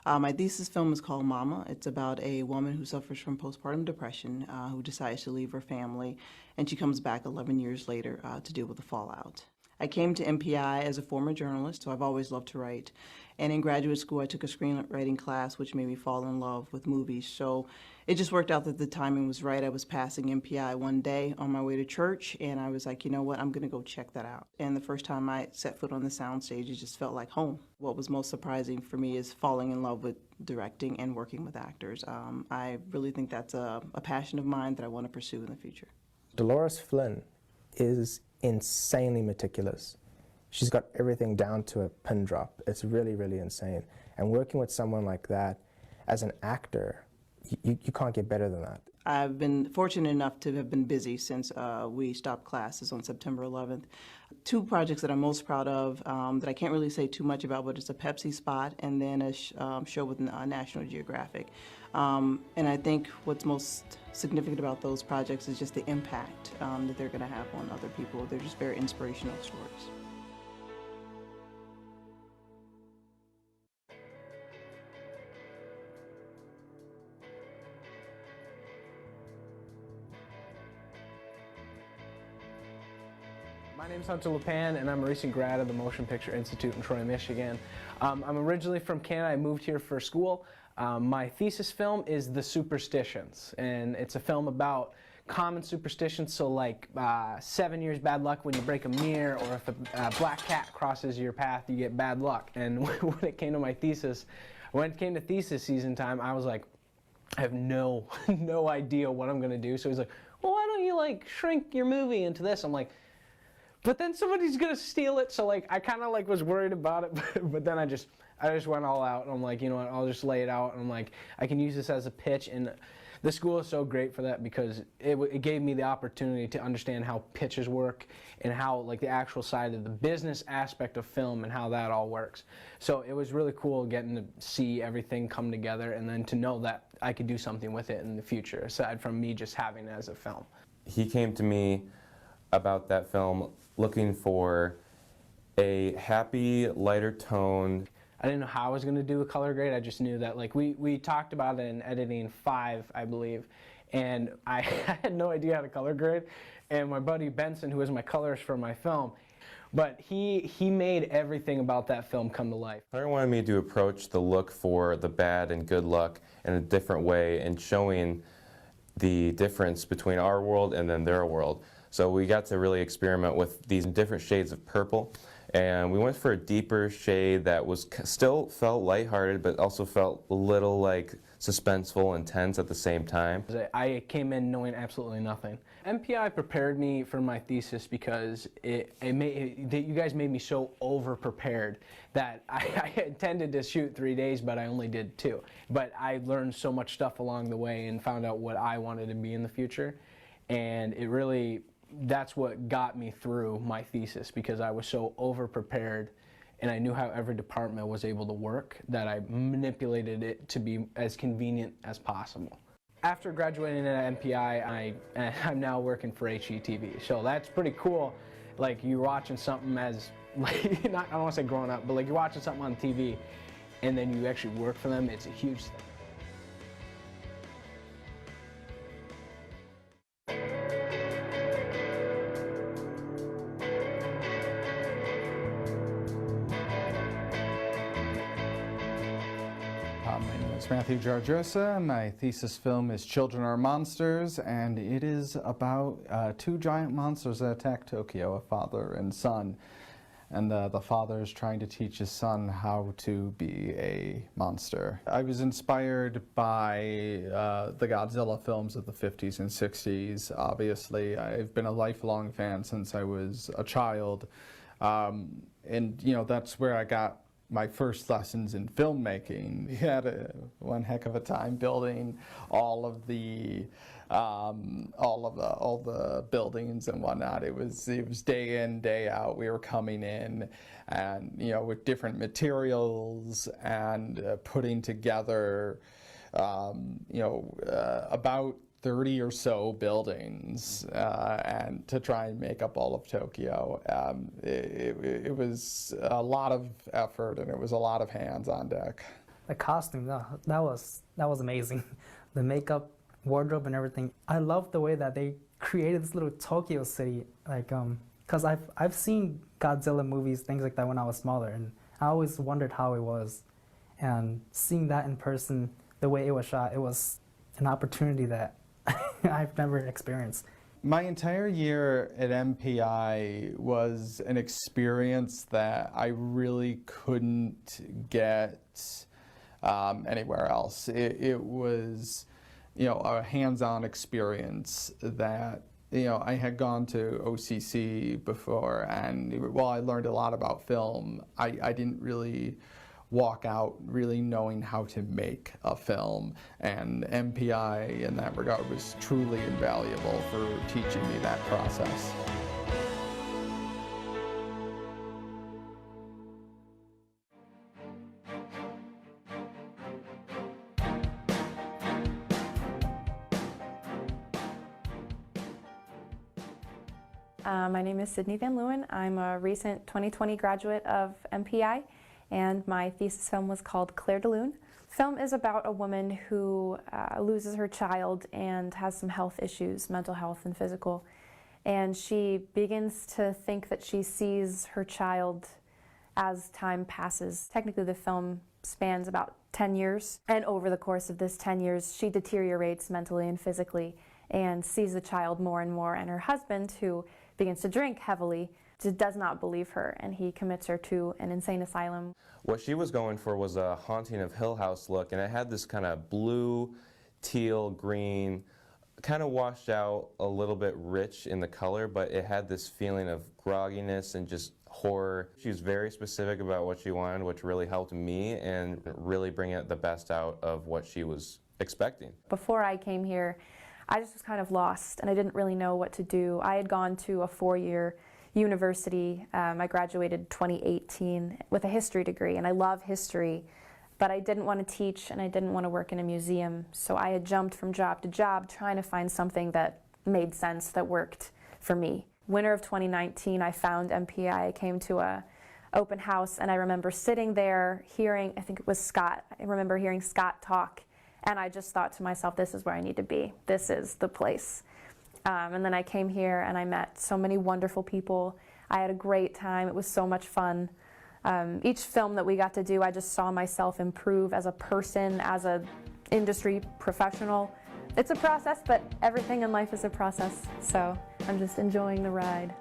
My thesis film is called Mama. It's about a woman who suffers from postpartum depression, who decides to leave her family, and she comes back 11 years later to deal with the fallout. I came to MPI as a former journalist, so I've always loved to write. And in graduate school, I took a screenwriting class, which made me fall in love with movies. So it just worked out that the timing was right. I was passing MPI one day on my way to church, and I was like, you know what, I'm going to go check that out. And the first time I set foot on the soundstage, it just felt like home. What was most surprising for me is falling in love with directing and working with actors. I really think that's a passion of mine that I want to pursue in the future. Dolores Flynn is insanely meticulous. She's got everything down to a pin drop. It's really, really insane. And working with someone like that, as an actor, you can't get better than that. I've been fortunate enough to have been busy since we stopped classes on September 11th. 2 projects that I'm most proud of that I can't really say too much about, but it's a Pepsi spot and then a show with National Geographic. And I think what's most significant about those projects is just the impact that they're going to have on other people. They're just very inspirational stories. My name's Hunter LePan, and I'm a recent grad of the Motion Picture Institute in Troy, Michigan. I'm originally from Canada. I moved here for school. My thesis film is The Superstitions, and it's a film about common superstitions, so like 7 years bad luck when you break a mirror, or if a black cat crosses your path, you get bad luck. And when it came to my thesis, when it came to thesis season time, I was like, I have no idea what I'm gonna do. So he's like, well, why don't you like shrink your movie into this? I'm like, but then somebody's gonna steal it. So like I kind of like was worried about it, but then I just went all out. And I'm like, you know what, I'll just lay it out. And I'm like, I can use this as a pitch. And the school is so great for that because it gave me the opportunity to understand how pitches work and how like the actual side of the business aspect of film and how that all works. So it was really cool getting to see everything come together and then to know that I could do something with it in the future aside from me just having it as a film. He came to me about that film looking for a happy, lighter tone. I didn't know how I was going to do a color grade. I just knew that like we talked about it in editing 5, I believe, and I had no idea how to color grade. And my buddy Benson, who was my colorist for my film, but he made everything about that film come to life. Claire wanted me to approach the look for the bad and good luck in a different way and showing the difference between our world and then their world. So we got to really experiment with these different shades of purple. And we went for a deeper shade that was still felt lighthearted, but also felt a little like suspenseful and tense at the same time. I came in knowing absolutely nothing. MPI prepared me for my thesis because you guys made me so over-prepared that I intended to shoot 3 days, but I only did 2. But I learned so much stuff along the way and found out what I wanted to be in the future. And it really, that's what got me through my thesis because I was so over-prepared and I knew how every department was able to work that I manipulated it to be as convenient as possible. After graduating at MPI, I'm now working for HGTV, so that's pretty cool. Like you're watching something as, like, I don't want to say growing up, but like you're watching something on TV and then you actually work for them, it's a huge thing. My name is Matthew Giargiosa. My thesis film is Children Are Monsters, and it is about 2 giant monsters that attack Tokyo, a father and son. And the father is trying to teach his son how to be a monster. I was inspired by the Godzilla films of the 50s and 60s. Obviously, I've been a lifelong fan since I was a child. And, you know, that's where I got my first lessons in filmmaking. We had one heck of a time building all the buildings and whatnot. It was day in, day out. We were coming in and, you know, with different materials and putting together, about 30 or so buildings and to try and make up all of Tokyo. It was a lot of effort and it was a lot of hands on deck. The costume, that was amazing. The makeup, wardrobe, and everything. I love the way that they created this little Tokyo city. Like, cause I've seen Godzilla movies, things like that when I was smaller, and I always wondered how it was. And seeing that in person, the way it was shot, it was an opportunity that I've never experienced. My entire year at MPI was an experience that I really couldn't get anywhere else. It was, you know, a hands-on experience that, you know, I had gone to OCC before, and while I learned a lot about film, I didn't really walk out really knowing how to make a film, and MPI in that regard was truly invaluable for teaching me that process. My name is Sydney Van Leeuwen. I'm a recent 2020 graduate of MPI, and my thesis film was called Claire de Lune. The film is about a woman who loses her child and has some health issues, mental health and physical, and she begins to think that she sees her child as time passes. Technically, the film spans about 10 years, and over the course of this 10 years, she deteriorates mentally and physically and sees the child more and more, and her husband, who begins to drink heavily, just does not believe her, and he commits her to an insane asylum. What she was going for was a Haunting of Hill House look, and it had this kind of blue, teal, green kind of washed out, a little bit rich in the color, but it had this feeling of grogginess and just horror. She was very specific about what she wanted, which really helped me and really bring out the best out of what she was expecting. Before I came here, I just was kind of lost and I didn't really know what to do. I had gone to a 4-year university. I graduated 2018 with a history degree, and I love history, but I didn't want to teach and I didn't want to work in a museum. So I had jumped from job to job trying to find something that made sense, that worked for me. Winter of 2019, I found MPI. I came to a open house and I remember sitting there hearing, I think it was Scott, I remember hearing Scott talk, and I just thought to myself, this is where I need to be. This is the place. And then I came here and I met so many wonderful people. I had a great time. It was so much fun. Each film that we got to do, I just saw myself improve as a person, as an industry professional. It's a process, but everything in life is a process. So I'm just enjoying the ride.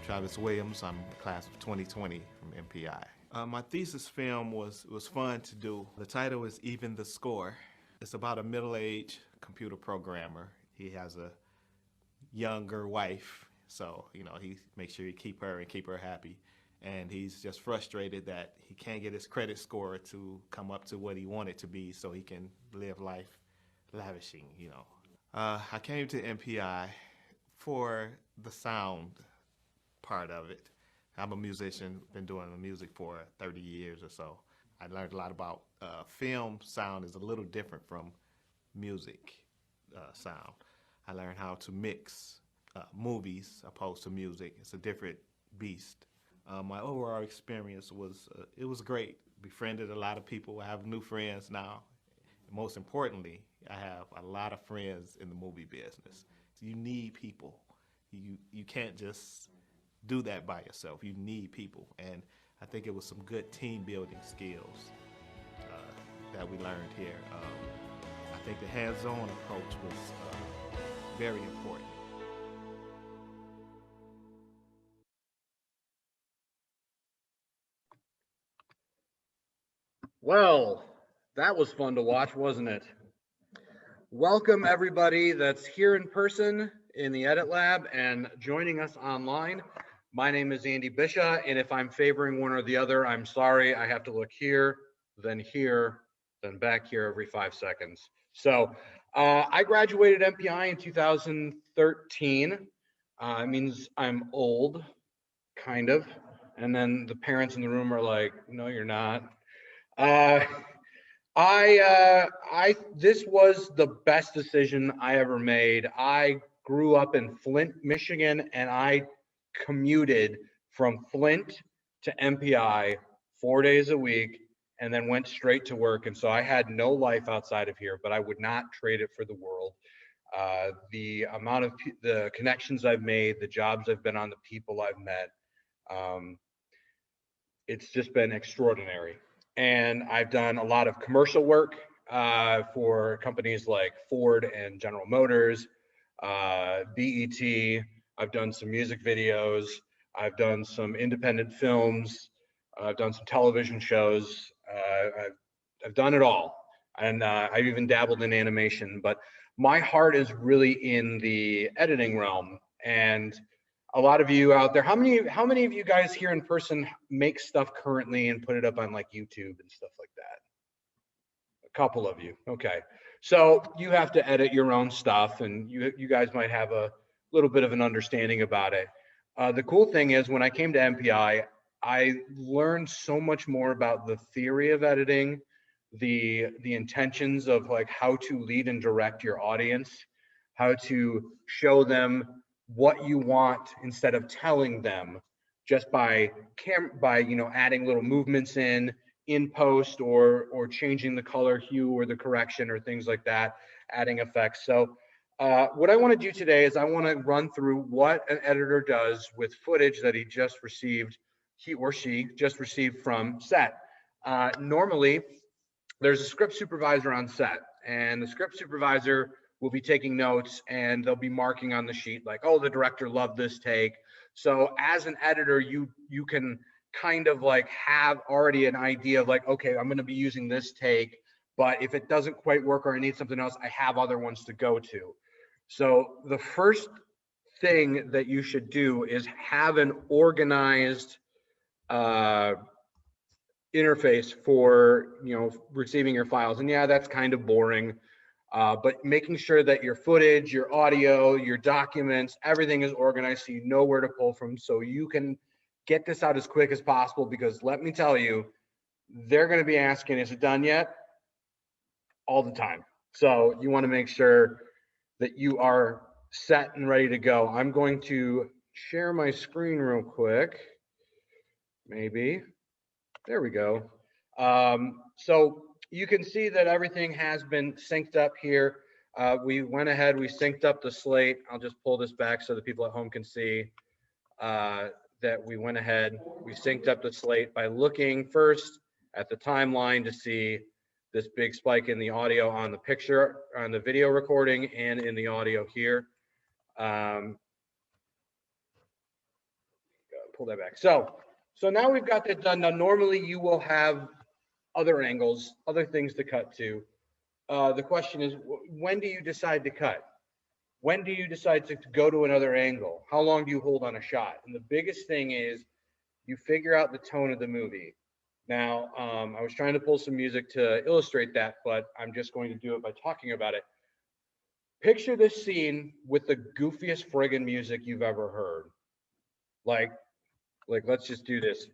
Travis Williams. I'm the class of 2020 from MPI. My thesis film was fun to do. The title is Even the Score. It's about a middle-aged computer programmer. He has a younger wife, so he makes sure he keep her happy. And he's just frustrated that he can't get his credit score to come up to what he wanted to be, so he can live life lavishing. I came to MPI for the sound part of it. I'm a musician, been doing music for 30 years or so. I learned a lot about film sound is a little different from music sound. I learned how to mix movies opposed to music. It's a different beast. My overall experience was, it was great. Befriended a lot of people. I have new friends now. Most importantly, I have a lot of friends in the movie business. You need people. You can't just do that by yourself. You need people, and I think it was some good team building skills that we learned here. I think the hands-on approach was very important. Well, that was fun to watch, wasn't it? Welcome everybody that's here in person in the Edit Lab and joining us online. My name is Andy Bisha, and if I'm favoring one or the other, I'm sorry. I have to look here, then back here every 5 seconds. So I graduated MPI in 2013. It means I'm old, kind of. And then the parents in the room are like, no, you're not. This was the best decision I ever made. I grew up in Flint, Michigan, and I commuted from Flint to MPI 4 days a week and then went straight to work. And so I had no life outside of here, but I would not trade it for the world. The amount of the connections I've made, the jobs I've been on, the people I've met, it's just been extraordinary. And I've done a lot of commercial work for companies like Ford and General Motors, BET. I've done some music videos. I've done some independent films. I've done some television shows. I've done it all. And I've even dabbled in animation. But my heart is really in the editing realm. And a lot of you out there, how many of you guys here in person make stuff currently and put it up on like YouTube and stuff like that? A couple of you. Okay. So you have to edit your own stuff, and you guys might have a little bit of an understanding about it. The cool thing is when I came to MPI, I learned so much more about the theory of editing, the intentions of like how to lead and direct your audience, how to show them what you want instead of telling them just by adding little movements in post or changing the color hue or the correction or things like that, adding effects. So what I want to do today is I want to run through what an editor does with footage that he or she just received from set. Normally, there's a script supervisor on set, and the script supervisor will be taking notes, and they'll be marking on the sheet like, oh, the director loved this take. So as an editor, you can kind of like have already an idea of like, okay, I'm going to be using this take, but if it doesn't quite work or I need something else, I have other ones to go to. So the first thing that you should do is have an organized interface for receiving your files. And yeah, that's kind of boring, but making sure that your footage, your audio, your documents, everything is organized so you know where to pull from, so you can get this out as quick as possible. Because let me tell you, they're going to be asking, is it done yet? All the time. So you want to make sure that you are set and ready to go. I'm going to share my screen real quick. Maybe. There we go. So you can see that everything has been synced up here. We went ahead, we synced up the slate. I'll just pull this back so the people at home can see that we went ahead, we synced up the slate by looking first at the timeline to see this big spike in the audio on the picture, on the video recording, and in the audio here. Pull that back. So now we've got that done. Now, normally you will have other angles, other things to cut to. The question is, when do you decide to cut? When do you decide to go to another angle? How long do you hold on a shot? And the biggest thing is you figure out the tone of the movie. Now, I was trying to pull some music to illustrate that, but I'm just going to do it by talking about it. Picture this scene with the goofiest friggin' music you've ever heard. Like let's just do this.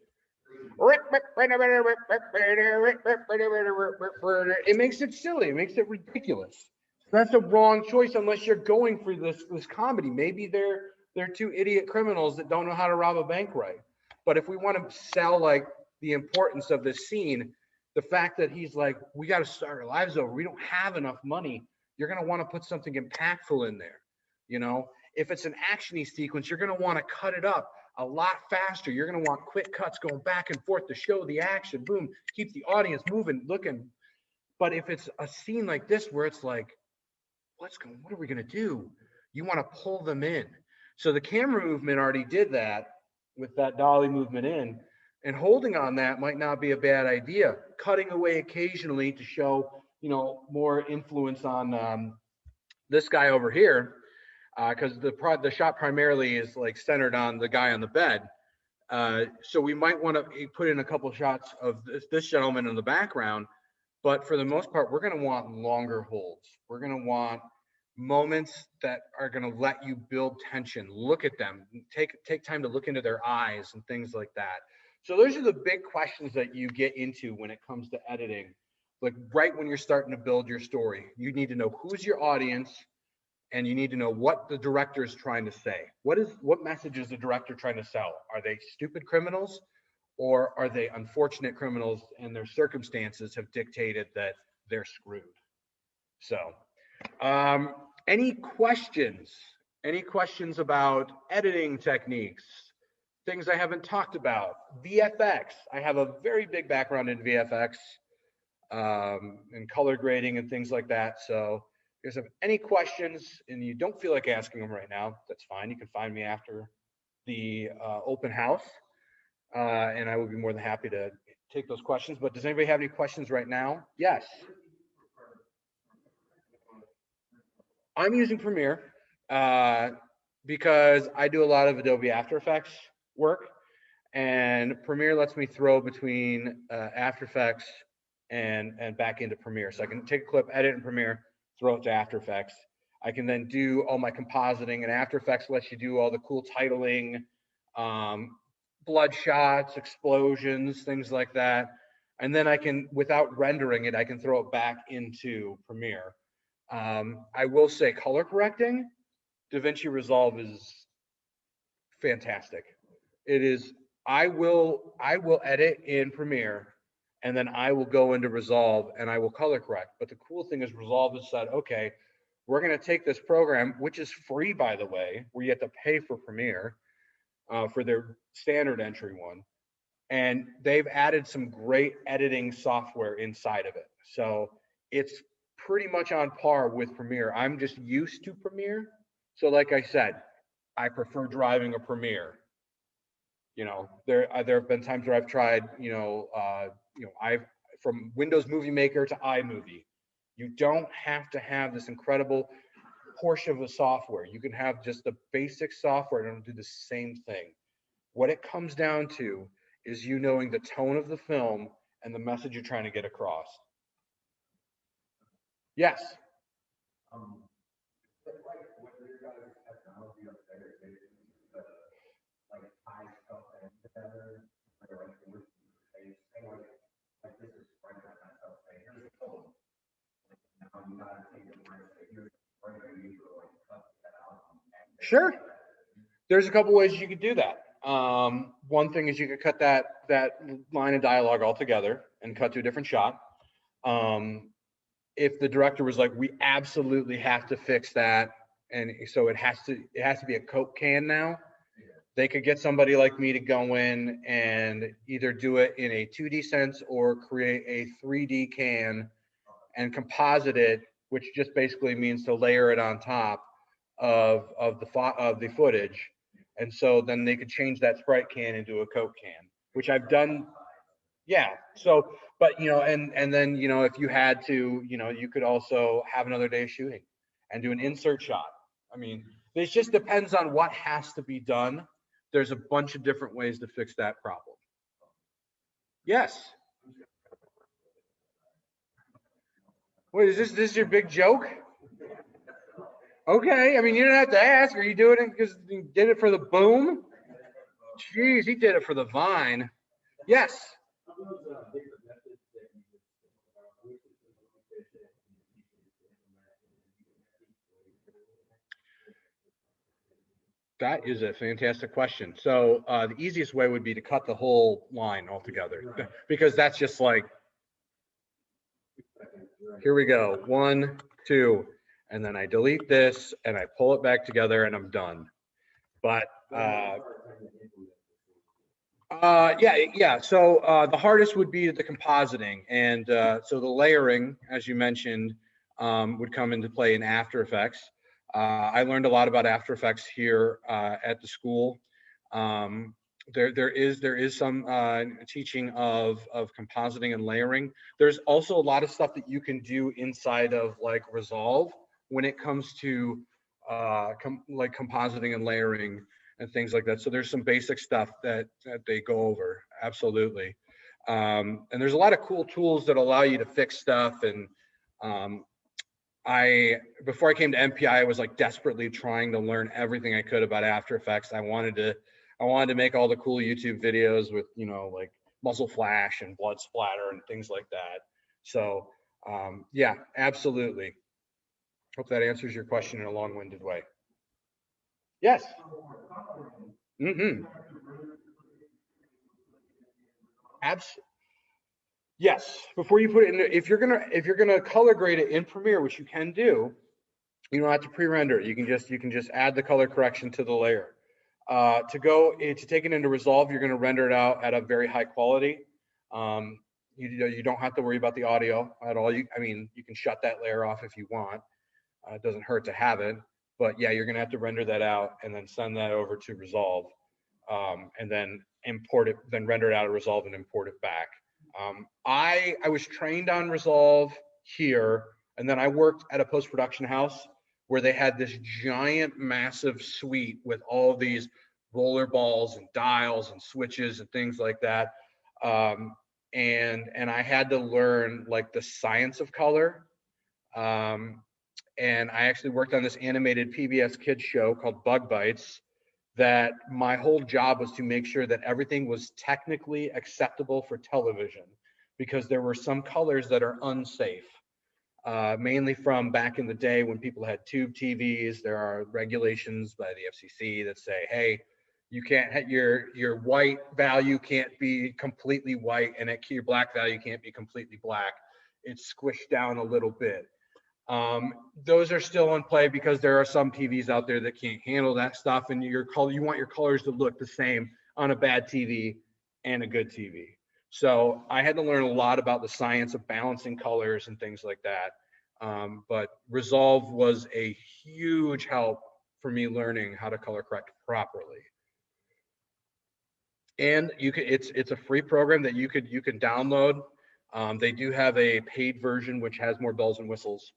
It makes it silly. It makes it ridiculous. That's a wrong choice unless you're going for this comedy. Maybe they're two idiot criminals that don't know how to rob a bank right. But if we want to sell like the importance of this scene, the fact that he's like, we got to start our lives over. We don't have enough money. You're going to want to put something impactful in there. If it's an actiony sequence, you're going to want to cut it up a lot faster. You're going to want quick cuts going back and forth to show the action. Boom, keep the audience moving, looking. But if it's a scene like this where it's like, what are we going to do? You want to pull them in. So the camera movement already did that with that dolly movement in, and holding on that might not be a bad idea. Cutting away occasionally to show, more influence on this guy over here. Because the shot primarily is like centered on the guy on the bed. So we might want to put in a couple shots of this gentleman in the background, but for the most part, we're going to want longer holds. We're going to want moments that are going to let you build tension. Look at them, take time to look into their eyes and things like that. So those are the big questions that you get into when it comes to editing. Like right when you're starting to build your story, you need to know who's your audience, and you need to know what the director is trying to say. What message is the director trying to sell? Are they stupid criminals, or are they unfortunate criminals and their circumstances have dictated that they're screwed? So, any questions? Any questions about editing techniques? Things I haven't talked about? VFX. I have a very big background in VFX and color grading and things like that. So, if you have any questions and you don't feel like asking them right now, that's fine. You can find me after the open house, and I will be more than happy to take those questions. But does anybody have any questions right now? Yes. I'm using Premiere because I do a lot of Adobe After Effects work, and Premiere lets me throw between After Effects and back into Premiere. So I can take a clip, edit in Premiere, throw it to After Effects. I can then do all my compositing, and After Effects lets you do all the cool titling, blood shots, explosions, things like that. And then I can, without rendering it, I can throw it back into Premiere. I will say color correcting, DaVinci Resolve is fantastic. It is, I will edit in Premiere, and then I will go into Resolve and I will color correct. But the cool thing is Resolve has said, okay, we're going to take this program, which is free, by the way, where you have to pay for Premiere for their standard entry one. And they've added some great editing software inside of it. So it's pretty much on par with Premiere. I'm just used to Premiere. So like I said, I prefer driving a Premiere. You know, there have been times where I've tried, I've from Windows Movie Maker to iMovie. You don't have to have this incredible portion of the software. You can have just the basic software and it'll do the same thing. What it comes down to is you knowing the tone of the film and the message you're trying to get across. Yes. Sure. There's a couple ways you could do that. One thing is you could cut that line of dialogue altogether and cut to a different shot. If the director was like, we absolutely have to fix that, and so it has to be a Coke can now, they could get somebody like me to go in and either do it in a 2D sense or create a 3D can and composite it, which just basically means to layer it on top of the footage. And so then they could change that Sprite can into a Coke can, which I've done. Yeah. So, but and then if you had to, you could also have another day of shooting and do an insert shot. I mean, it just depends on what has to be done. There's a bunch of different ways to fix that problem. Yes. Wait, is this your big joke? Okay, I mean, you didn't have to ask. Are you doing it because you did it for the boom? Jeez, he did it for the vine. Yes. That is a fantastic question. So the easiest way would be to cut the whole line altogether, because that's just like, here we go, 1, 2, and then I delete this and I pull it back together and I'm done. But yeah. So the hardest would be the compositing, and so the layering, as you mentioned, would come into play in After Effects. I learned a lot about After Effects here at the school. There is some teaching of compositing and layering. There's also a lot of stuff that you can do inside of like Resolve when it comes to like compositing and layering and things like that. So there's some basic stuff that they go over, absolutely. And there's a lot of cool tools that allow you to fix stuff. And before I came to MPI, I was like desperately trying to learn everything I could about After Effects. I wanted to make all the cool YouTube videos with, like muzzle flash and blood splatter and things like that. So yeah, absolutely. Hope that answers your question in a long-winded way. Yes. Mm-hmm. Yes. Before you put it in, if you're gonna color grade it in Premiere, which you can do, you don't have to pre-render it. You can just add the color correction to the layer. To take it into Resolve, you're gonna render it out at a very high quality. You don't have to worry about the audio at all. You can shut that layer off if you want. It doesn't hurt to have it, but yeah, you're gonna have to render that out and then send that over to Resolve, and then import it, then render it out of Resolve and import it back. I was trained on Resolve here, and then I worked at a post-production house where they had this giant, massive suite with all these roller balls and dials and switches and things like that. And I had to learn like the science of color. And I actually worked on this animated PBS kids show called Bug Bites, that my whole job was to make sure that everything was technically acceptable for television, because there were some colors that are unsafe, mainly from back in the day when people had tube TVs. There are regulations by the FCC that say, hey, you can't, your white value can't be completely white, and your black value can't be completely black. It's squished down a little bit. Those are still in play because there are some TVs out there that can't handle that stuff, and you want your colors to look the same on a bad TV and a good TV. So I had to learn a lot about the science of balancing colors and things like that. But Resolve was a huge help for me learning how to color correct properly. And it's a free program that you can download. They do have a paid version which has more bells and whistles,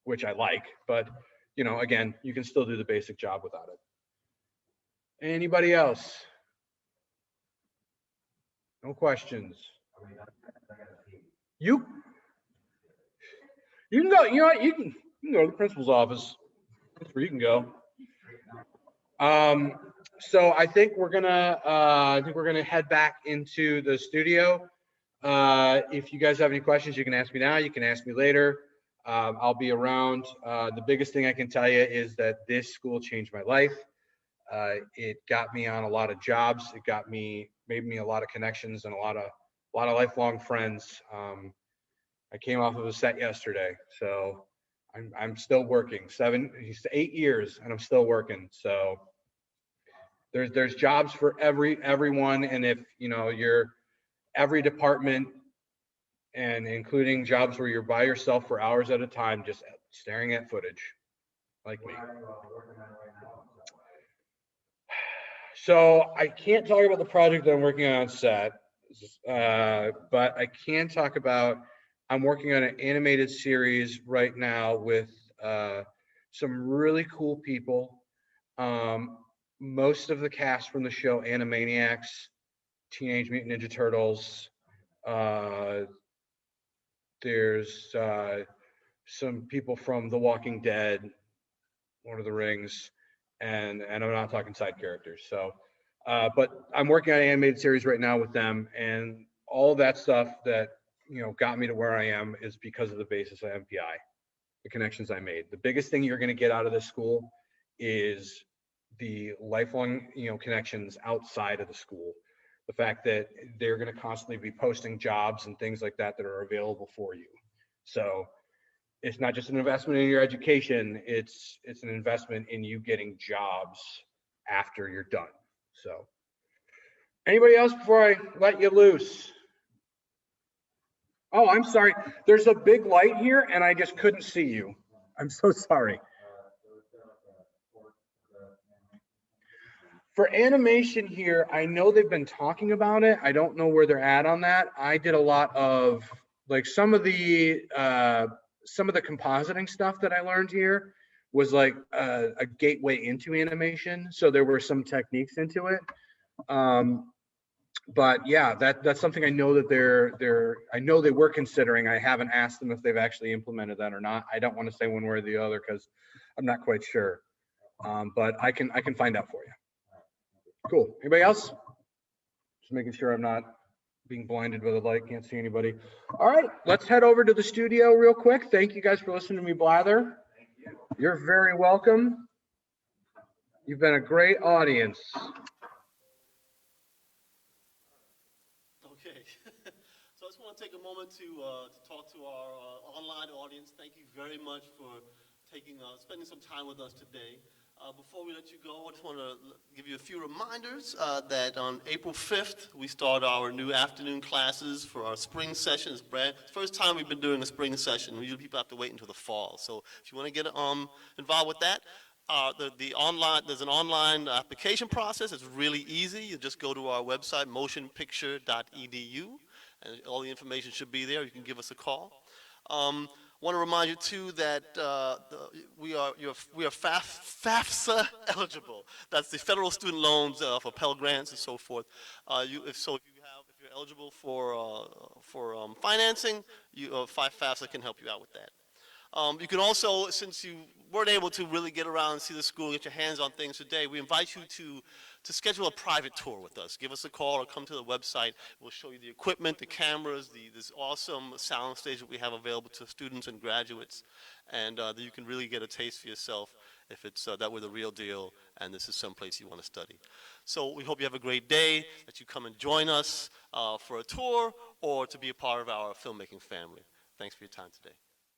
which I like. But again, you can still do the basic job without it. Anybody else? No questions. You can go. You know what? You can go to the principal's office. That's where you can go. So I think we're gonna head back into the studio. If you guys have any questions, you can ask me now. You can ask me later. I'll be around. The biggest thing I can tell you is that this school changed my life. It got me on a lot of jobs. It made me a lot of connections and a lot of lifelong friends. I came off of a set yesterday, so I'm still working. 8 years, and I'm still working. So there's jobs for everyone, and if you're every department, and including jobs where you're by yourself for hours at a time, just staring at footage, like me. So I can't talk about the project that I'm working on set, but I can talk about I'm working on an animated series right now with some really cool people. Most of the cast from the show Animaniacs, Teenage Mutant Ninja Turtles. There's some people from The Walking Dead, Lord of the Rings, and I'm not talking side characters. So, but I'm working on an animated series right now with them, and all that stuff that got me to where I am is because of the basis of MPI, the connections I made. The biggest thing you're going to get out of this school is the lifelong connections outside of the school. The fact that they're going to constantly be posting jobs and things like that are available for you. So it's not just an investment in your education, it's an investment in you getting jobs after you're done. So anybody else before I let you loose? Oh, I'm sorry. There's a big light here and I just couldn't see you. I'm so sorry. For animation here, I know they've been talking about it. I don't know where they're at on that. I did a lot of like some of the compositing stuff that I learned here was like a gateway into animation. So there were some techniques into it. But yeah, that's something I know that I know they were considering. I haven't asked them if they've actually implemented that or not. I don't want to say one way or the other because I'm not quite sure. But I can find out for you. Cool. Anybody else? Just making sure I'm not being blinded by the light, can't see anybody. All right, let's head over to the studio real quick. Thank you guys for listening to me blather. You're very welcome. You've been a great audience. Okay. So I just want to take a moment to talk to our online audience. Thank you very much for spending some time with us today. Before we let you go, I just want to give you a few reminders that on April 5th, we start our new afternoon classes for our spring session. It's first time we've been doing a spring session. Usually people have to wait until the fall. So if you want to get involved with that, there's an online application process. It's really easy. You just go to our website, motionpicture.edu, and all the information should be there. You can give us a call. Want to remind you too that we are FAFSA eligible. That's the federal student loans for Pell Grants and so forth. If you're eligible for financing, FAFSA can help you out with that. You can also, since you weren't able to really get around and see the school, get your hands on things today, we invite you to schedule a private tour with us. Give us a call or come to the website. We'll show you the equipment, the cameras, this awesome sound stage that we have available to students and graduates, and that you can really get a taste for yourself if it's that we're the real deal and this is someplace you want to study. So we hope you have a great day, that you come and join us for a tour or to be a part of our filmmaking family. Thanks for your time today.